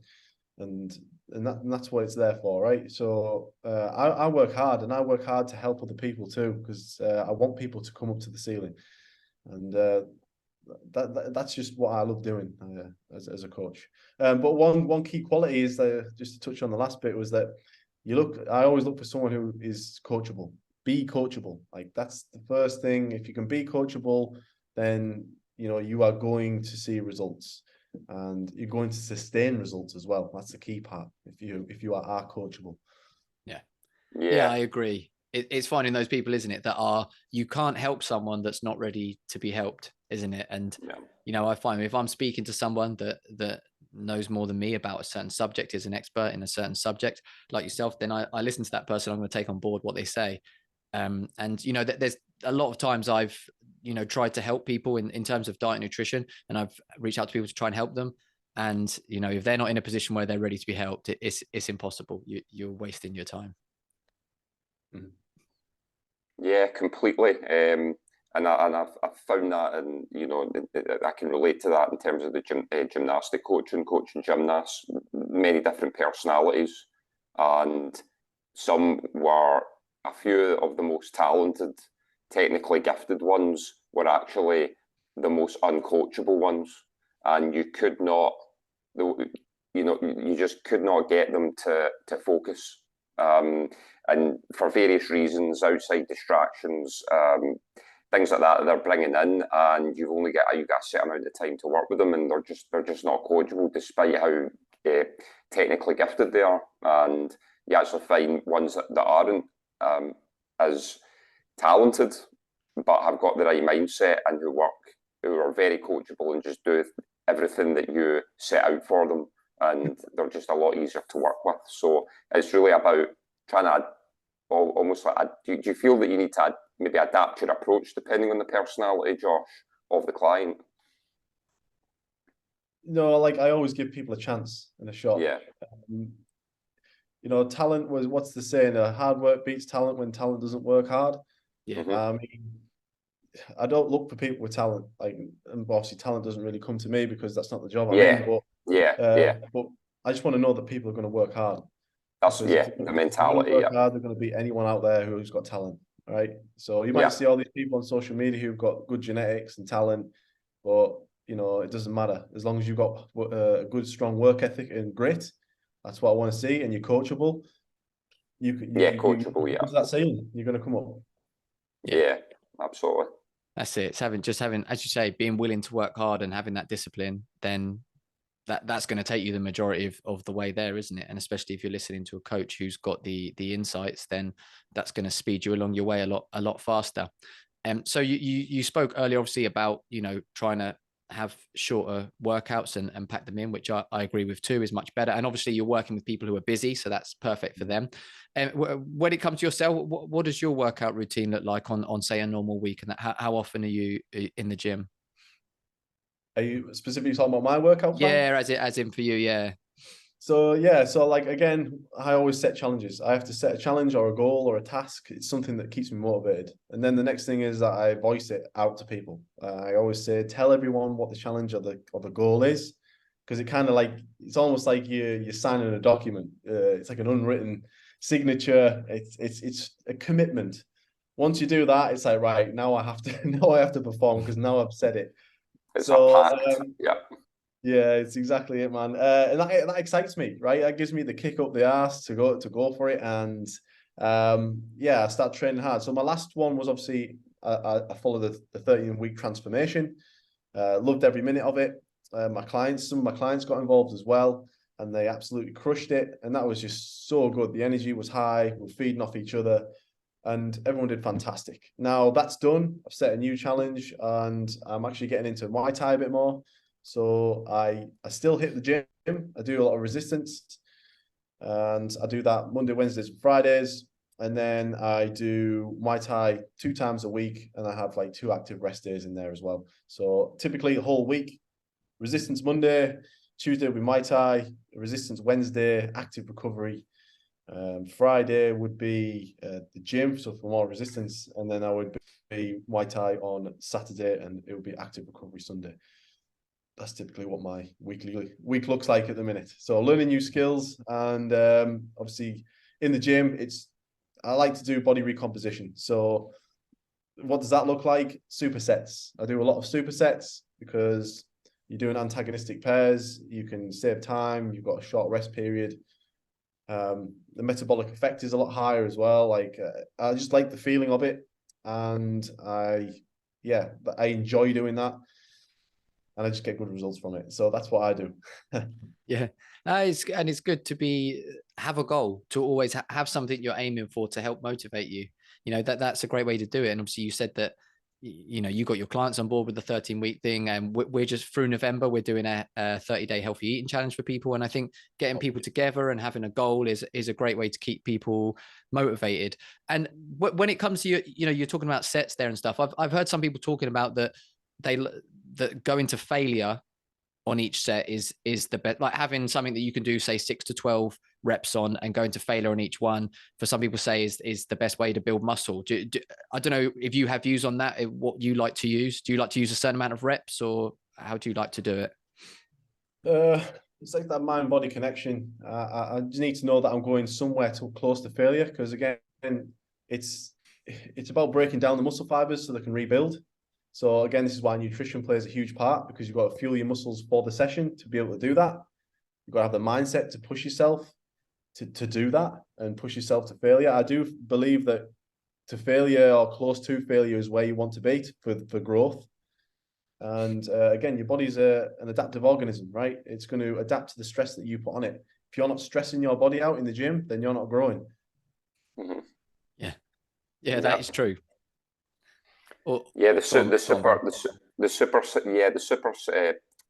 and that's what it's there for, right? So I work hard, and I work hard to help other people too, because I want people to come up to the ceiling, and that's just what I love doing as a coach. But one key quality is just to touch on the last bit, was that I always look for someone who is coachable. Be coachable. Like, that's the first thing. If you can be coachable, then you are going to see results, and you're going to sustain results as well. That's the key part. If you are coachable. Yeah, I agree. It's finding those people, isn't it, that you can't help someone that's not ready to be helped, isn't it? And I find if I'm speaking to someone that knows more than me about a certain subject, is an expert in a certain subject like yourself, then I listen to that person. I'm going to take on board what they say. And there's a lot of times I've tried to help people in terms of diet and nutrition, and I've reached out to people to try and help them. And if they're not in a position where they're ready to be helped, it's impossible. You're wasting your time. Yeah, completely. And I've found that, and I can relate to that in terms of the gymnastic coaching gymnasts, many different personalities, and some were, a few of the most talented, technically gifted ones were actually the most uncoachable ones, and you could not, you just could not get them to focus, and for various reasons, outside distractions, things like that they're bringing in, and you got a set amount of time to work with them, and they're just not coachable, despite how technically gifted they are. And you actually find ones that aren't as talented, but have got the right mindset and who are very coachable and just do everything that you set out for them, and they're just a lot easier to work with. So it's really about trying to almost like, do you feel that you need to maybe adapt your approach depending on the personality, Josh, of the client? No, like I always give people a chance and a shot. Yeah. Talent was, what's the saying? Hard work beats talent when talent doesn't work hard. Yeah. I don't look for people with talent. Like, and obviously, talent doesn't really come to me because that's not the job I'm Yeah. in. But but I just want to know that people are going to work hard. That's the mentality. Work hard, they're going to beat anyone out there who's got talent, right? So you might see all these people on social media who've got good genetics and talent, but it doesn't matter as long as you've got a good, strong work ethic and grit. That's what I want to see, and you're coachable. Coachable. What's that saying? You're going to come up. Yeah, absolutely. That's it. It's having, as you say, being willing to work hard and having that discipline, then that's going to take you the majority of the way there, isn't it? And especially if you're listening to a coach who's got the insights, then that's going to speed you along your way a lot faster. So you spoke earlier, obviously, about trying to have shorter workouts and pack them in, which I agree with too, is much better. And obviously you're working with people who are busy, so that's perfect for them. And when it comes to yourself, what does your workout routine look like on say a normal week? And how often are you in the gym? Are you specifically talking about my workout plan? Yeah, as in for you, yeah. So like, again, I always set challenges. I have to set a challenge or a goal or a task. It's something that keeps me motivated. And then the next thing is that I voice it out to people. I always say, tell everyone what the challenge or the goal is, because it kind of like, it's almost like you're signing a document. It's like an unwritten signature. It's a commitment. Once you do that, it's like, right, now I have to perform because now I've said it. It's a pact. Yeah, it's exactly it, man. And that excites me, right? That gives me the kick up the arse to go for it. And I start training hard. So my last one was obviously I followed the 13-week transformation. Loved every minute of it. Some of my clients got involved as well, and they absolutely crushed it. And that was just so good. The energy was high. We're feeding off each other, and everyone did fantastic. Now that's done. I've set a new challenge, and I'm actually getting into Muay Thai a bit more. So I still hit the gym. I do a lot of resistance, and I do that Monday, Wednesdays, and Fridays. And then I do Muay Thai 2 times a week, and I have like 2 active rest days in there as well. So typically a whole week, resistance Monday, Tuesday will be Muay Thai, resistance Wednesday, active recovery. Friday would be the gym, so for more resistance, and then I would be Muay Thai on Saturday, and it would be active recovery Sunday. That's typically what my week looks like at the minute. So learning new skills, and obviously in the gym, I like to do body recomposition. So what does that look like? Supersets. I do a lot of supersets because you're doing antagonistic pairs. You can save time. You've got a short rest period. The metabolic effect is a lot higher as well. Like I just like the feeling of it, and I enjoy doing that. And I just get good results from it. So that's what I do. Yeah. It's good to have a goal, to always have something you're aiming for to help motivate you. That's a great way to do it. And obviously you said that, you got your clients on board with the 13-week thing, and we're just through November, we're doing a 30-day healthy eating challenge for people. And I think getting people together and having a goal is a great way to keep people motivated. And when it comes to you're talking about sets there and stuff, I've heard some people talking about that that going to failure on each set is the best, like having something that you can do, say 6 to 12 reps on, and going to failure on each one, for some people say is the best way to build muscle. I don't know if you have views on that, what you like to use. Do you like to use a certain amount of reps, or how do you like to do it? it's like that mind-body connection. I just need to know that I'm going somewhere close to failure, because again, it's about breaking down the muscle fibers so they can rebuild. So again, this is why nutrition plays a huge part, because you've got to fuel your muscles for the session to be able to do that. You've got to have the mindset to push yourself to do that and push yourself to failure. I do believe that to failure or close to failure is where you want to be for growth. And again, your body's an adaptive organism, right? It's going to adapt to the stress that you put on it. If you're not stressing your body out in the gym, then you're not growing. Mm-hmm. Yeah, that is true. The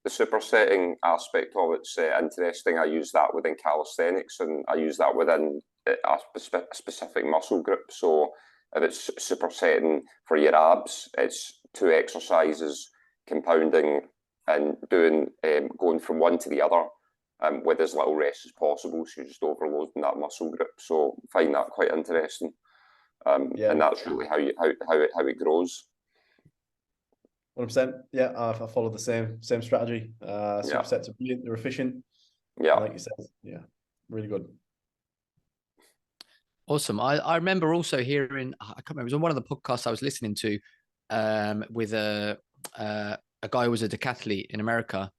supersetting aspect of it's interesting. I use that within calisthenics, and I use that within a specific muscle group. So if it's supersetting for your abs, it's 2 exercises compounding and doing going from one to the other with as little rest as possible. So you're just overloading that muscle group. So I find that quite interesting. And that's really how it grows. 100%. Yeah, I follow the same strategy. Supersets are brilliant. They're efficient. Yeah, like you said. Yeah, really good. Awesome. I remember also hearing, I can't remember, it was on one of the podcasts I was listening to with a guy who was a decathlete in America,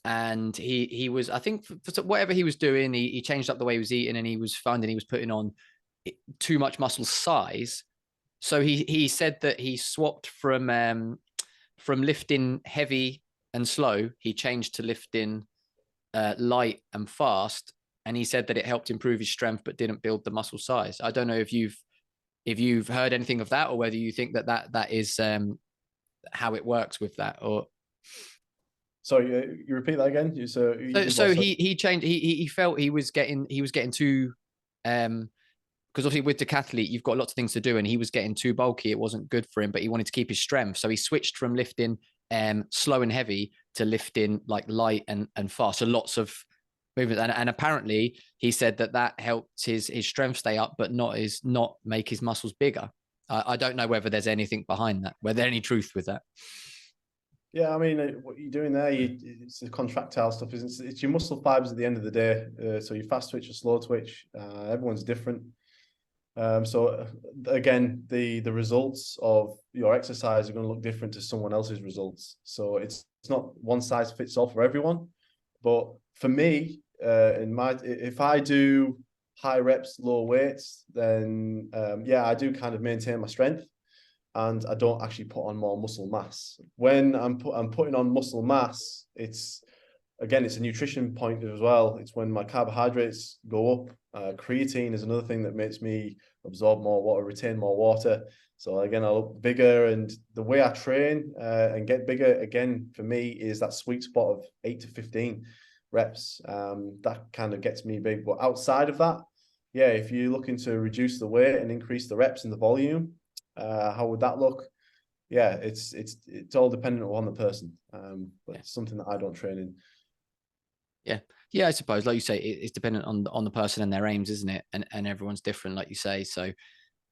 and he was, I think for whatever he was doing, he changed up the way he was eating, and he was finding he was putting on too much muscle size. So he said that he swapped from lifting heavy and slow, he changed to lifting light and fast. And he said that it helped improve his strength, but didn't build the muscle size. I don't know if you've heard anything of that, or whether you think that is how it works with that. Or sorry, you repeat that again. So he changed. He felt he was getting too because obviously with decathlete you've got lots of things to do, and he was getting too bulky. It wasn't good for him, but he wanted to keep his strength, so he switched from lifting slow and heavy to lifting like light and fast. So lots of movement, and apparently he said that helped his strength stay up, but not make his muscles bigger. I don't know whether there's anything behind that, whether there's any truth with that. Yeah, I mean, what you're doing there, it's the contractile stuff. It's your muscle fibers at the end of the day. So your fast twitch or slow twitch, everyone's different. So again, the results of your exercise are going to look different to someone else's results. So it's not one size fits all for everyone. But for me, if I do high reps, low weights, then I do kind of maintain my strength, and I don't actually put on more muscle mass. When I'm putting on muscle mass, it's a nutrition point as well. It's when my carbohydrates go up. Creatine is another thing that makes me absorb more water, retain more water. So again, I look bigger, and the way I train and get bigger, again, for me, is that sweet spot of 8 to 15 reps. That kind of gets me big. But outside of that, if you're looking to reduce the weight and increase the reps and the volume, how would that look? It's all dependent on the person. But it's something that I don't train in. Yeah, I suppose, like you say, it's dependent on the person and their aims, isn't it? And everyone's different, like you say. So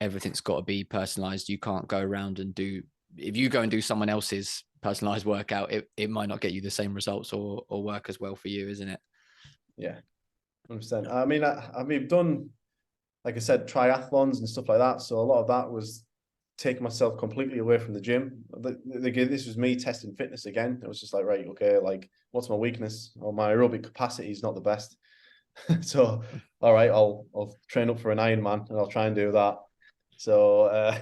everything's got to be personalized. You can't go around and if you go and do someone else's personalized workout, it might not get you the same results or work as well for you, isn't it? Yeah, 100%. I mean, I've done, like I said, triathlons and stuff like that. So a lot of that was taking myself completely away from the gym. This was me testing fitness again. It was just like, right, okay, like, what's my weakness? Or my aerobic capacity is not the best. So, all right, I'll train up for an Ironman, and I'll try and do that. So,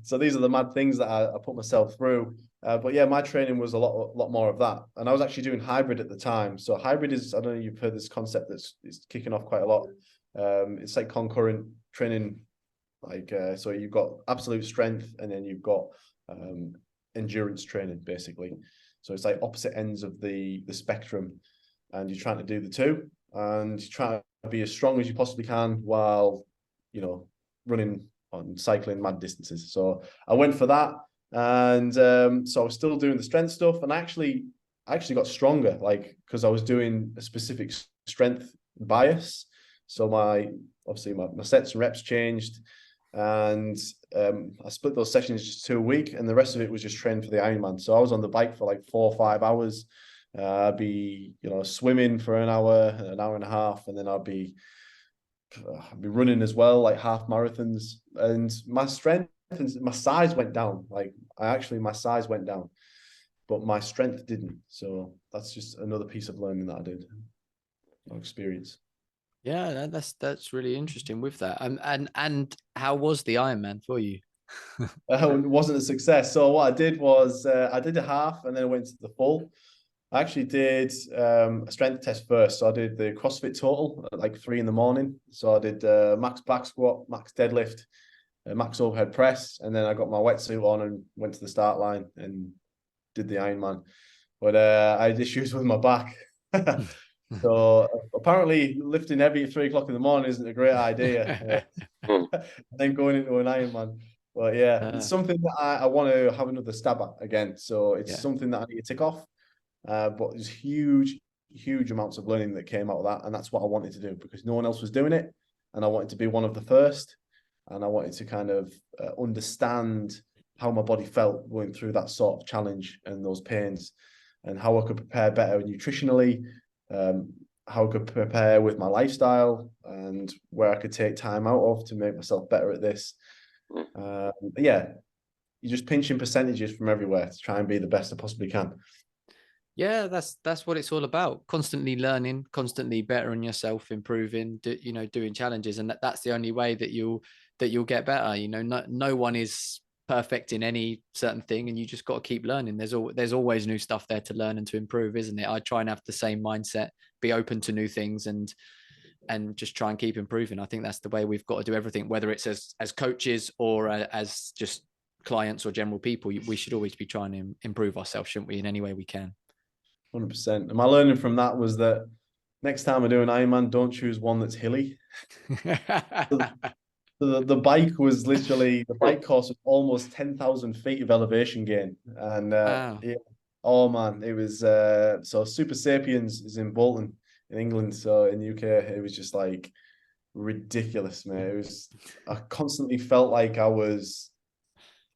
so these are the mad things that I put myself through. But yeah, my training was a lot more of that. And I was actually doing hybrid at the time. So hybrid is, I don't know if you've heard this concept that's kicking off quite a lot. It's like concurrent training. Like, so you've got absolute strength, and then you've got endurance training, basically. So it's like opposite ends of the spectrum, and you're trying to do the two, and you're trying to be as strong as you possibly can while, running on cycling mad distances. So I went for that, and so I was still doing the strength stuff, and I actually got stronger, like, because I was doing a specific strength bias. So my sets and reps changed. And I split those sessions just 2 a week, and the rest of it was just training for the Ironman. So I was on the bike for like 4 or 5 hours, I'd be, swimming for an hour and a half, and then I'd be running as well, like half marathons. And my strength and my size went down. Like my size went down, but my strength didn't. So that's just another piece of learning that I did, or experience. Yeah, that's really interesting with that. And how was the Ironman for you? It wasn't a success. So what I did was I did a half, and then I went to the full. I actually did a strength test first. So I did the CrossFit total at like 3 a.m. So I did max back squat, max deadlift, max overhead press, and then I got my wetsuit on and went to the start line and did the Ironman. But I had issues with my back. So apparently lifting heavy at 3 o'clock in the morning isn't a great idea. Then going into an Ironman. But yeah, it's something that I want to have another stab at again. So it's something that I need to tick off. But there's huge amounts of learning that came out of that. And that's what I wanted to do because no one else was doing it. And I wanted to be one of the first. And I wanted to kind of understand how my body felt going through that sort of challenge and those pains, and how I could prepare better nutritionally, how I could prepare with my lifestyle, and where I could take time out of to make myself better at this. You're just pinching percentages from everywhere to try and be the best I possibly can. Yeah, that's what it's all about. Constantly learning, constantly bettering yourself, improving, doing challenges, and that's the only way that you'll get better. No one is perfect in any certain thing, and you just got to keep learning. There's always new stuff there to learn and to improve, isn't it? I try and have the same mindset, be open to new things, and just try and keep improving. I think that's the way we've got to do everything, whether it's as coaches or as just clients or general people. We should always be trying to improve ourselves, shouldn't we, in any way we can. 100%. And my learning from that was that next time I do an Ironman, don't choose one that's hilly. The bike was literally, the bike course was almost 10,000 feet of elevation gain. And oh man, it was, so Super Sapiens is in Bolton in England. So in the UK, it was just like ridiculous, mate. I constantly felt like I was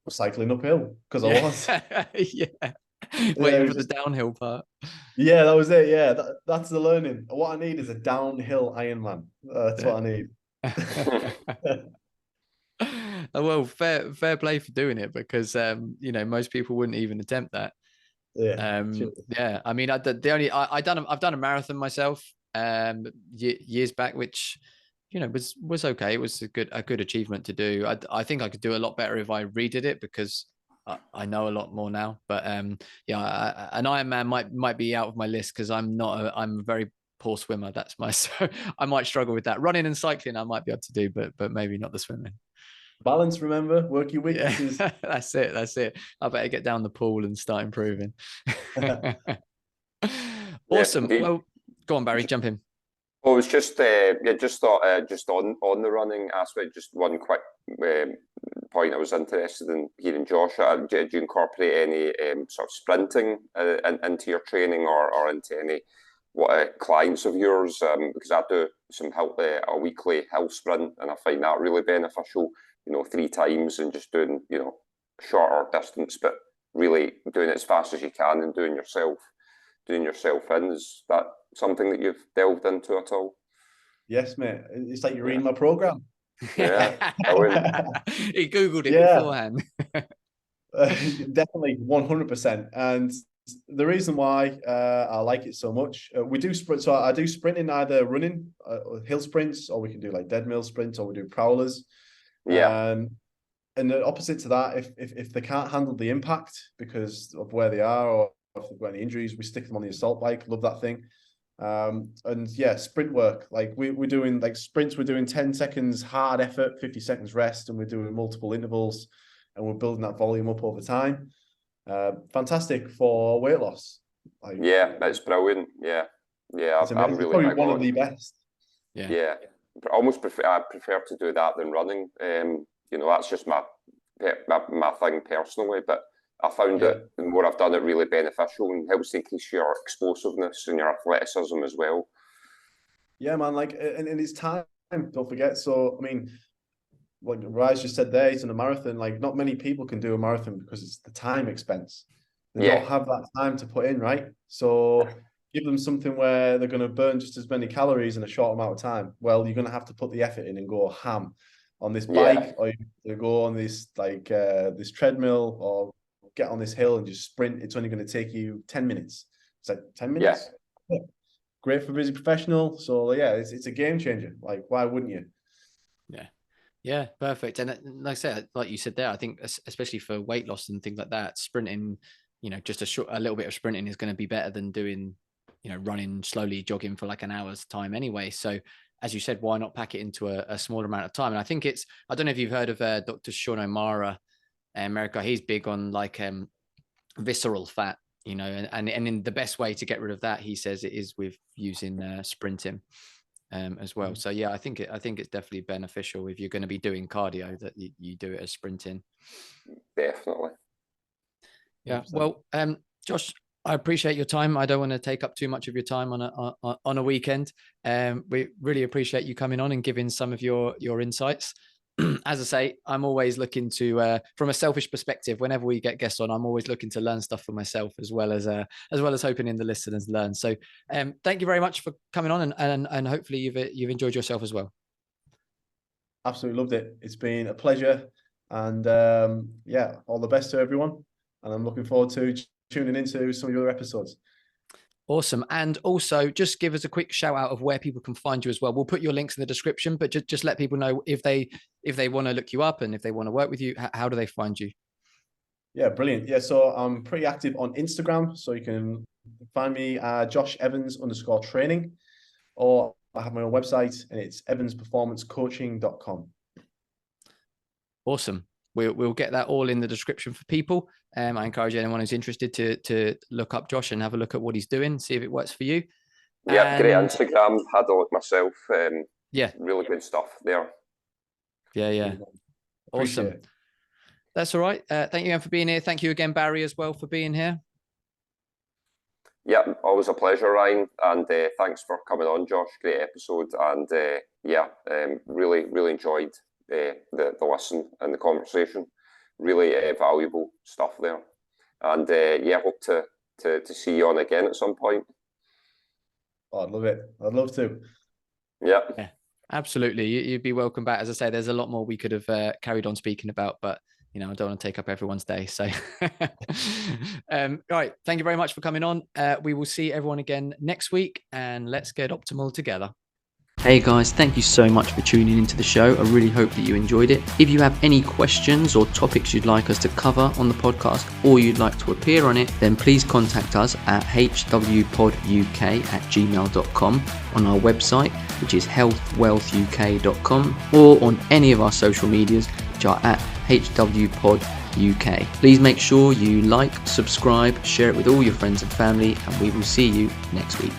cycling uphill because I was. Yeah. Waiting for the downhill part. Yeah, that was it. Yeah, that's the learning. What I need is a downhill Ironman. That's what I need. Well, fair play for doing it because most people wouldn't even attempt that. Yeah. I mean, I've done a marathon myself years back, which was okay. It was a good achievement to do. I think I could do a lot better if I redid it because I know a lot more now. But an Ironman might be out of my list because I'm a very poor swimmer. That's so I might struggle with that. Running and cycling I might be able to do, but maybe not the swimming. Balance, remember, work your weaknesses. Yeah, that's it. I better get down the pool and start improving. Awesome. Well, go on, Barry, jump in. Well, it was just just thought just on the running aspect, just one quick point I was interested in hearing Josh. Do you incorporate any sort of sprinting into your training or into any clients of yours? Because I do some a weekly hill sprint, and I find that really beneficial. 3 times and just doing shorter distance, but really doing it as fast as you can and doing yourself in. Is that something that you've delved into at all? Yes, mate. It's like you're reading my program. Yeah. He Googled it beforehand. Definitely 100%. And the reason why I like it so much, we do sprint. So I do sprinting, either running hill sprints, or we can do like dead mill sprints, or we do prowlers. Yeah. And the opposite to that, if they can't handle the impact because of where they are, or if they've got any injuries, we stick them on the assault bike. Love that thing. And yeah, sprint work. Like we're doing like sprints, we're doing 10 seconds hard effort, 50 seconds rest, and we're doing multiple intervals, and we're building that volume up over time. Fantastic for weight loss. Yeah, that's brilliant. Yeah. I'm really probably one of the best. Yeah. I prefer to do that than running. That's just my thing personally, but I found that the more I've done it, really beneficial and helps increase your explosiveness and your athleticism as well. Yeah, man. And it's time, don't forget. So, I mean, like Rise just said there, it's in a marathon. Like, not many people can do a marathon because it's the time expense. They don't have that time to put in, right? So give them something where they're going to burn just as many calories in a short amount of time. Well, you're going to have to put the effort in and go ham on this bike, or you go on this this treadmill, or get on this hill and just sprint. It's only going to take you 10 minutes. It's like 10 minutes. Yeah. Great for busy professional. So yeah, it's a game changer. Like, why wouldn't you? Yeah, perfect. And like I said, like you said there, I think especially for weight loss and things like that, sprinting, just a little bit of sprinting is going to be better than doing, running slowly, jogging for like an hour's time anyway. So as you said, why not pack it into a smaller amount of time? And I think I don't know if you've heard of Dr. Sean O'Mara in America. He's big on like visceral fat, and in the best way to get rid of that, he says it is with using sprinting. As well. So yeah, I think it's definitely beneficial if you're going to be doing cardio that you do it as sprinting. Definitely. Yeah. Well, Josh, I appreciate your time. I don't want to take up too much of your time on a weekend. We really appreciate you coming on and giving some of your insights. As I say, I'm always looking to, from a selfish perspective, whenever we get guests on, I'm always looking to learn stuff for myself as well as hoping in the listeners learn. So, thank you very much for coming on, and hopefully you've enjoyed yourself as well. Absolutely loved it. It's been a pleasure, and all the best to everyone. And I'm looking forward to tuning into some of your other episodes. Awesome. And also just give us a quick shout out of where people can find you as well. We'll put your links in the description, but just let people know if they want to look you up and if they want to work with you, how do they find you? Yeah, brilliant. Yeah, so I'm pretty active on Instagram. So you can find me @josh_evans_training, or I have my own website and it's evansperformancecoaching.com. Awesome. We'll get that all in the description for people. I encourage anyone who's interested to look up Josh and have a look at what he's doing, see if it works for you. Yeah, great Instagram. Had a look myself. Really good stuff there. Yeah. Awesome. That's all right. Thank you again for being here. Thank you again, Barry, as well, for being here. Yeah, always a pleasure, Ryan. And thanks for coming on, Josh. Great episode. And really enjoyed the listen and the conversation. Really valuable stuff there. And hope to see you on again at some point. Oh, I'd love it. I'd love to. Yeah, absolutely. You'd be welcome back. As I say, there's a lot more we could have carried on speaking about, but I don't want to take up everyone's day. So, all right. Thank you very much for coming on. We will see everyone again next week, and let's get optimal together. Hey guys, thank you so much for tuning into the show. I really hope that you enjoyed it. If you have any questions or topics you'd like us to cover on the podcast, or you'd like to appear on it, then please contact us at hwpoduk@gmail.com, on our website, which is healthwealthuk.com, or on any of our social medias, which are at hwpoduk. Please make sure you like, subscribe, share it with all your friends and family, and we will see you next week.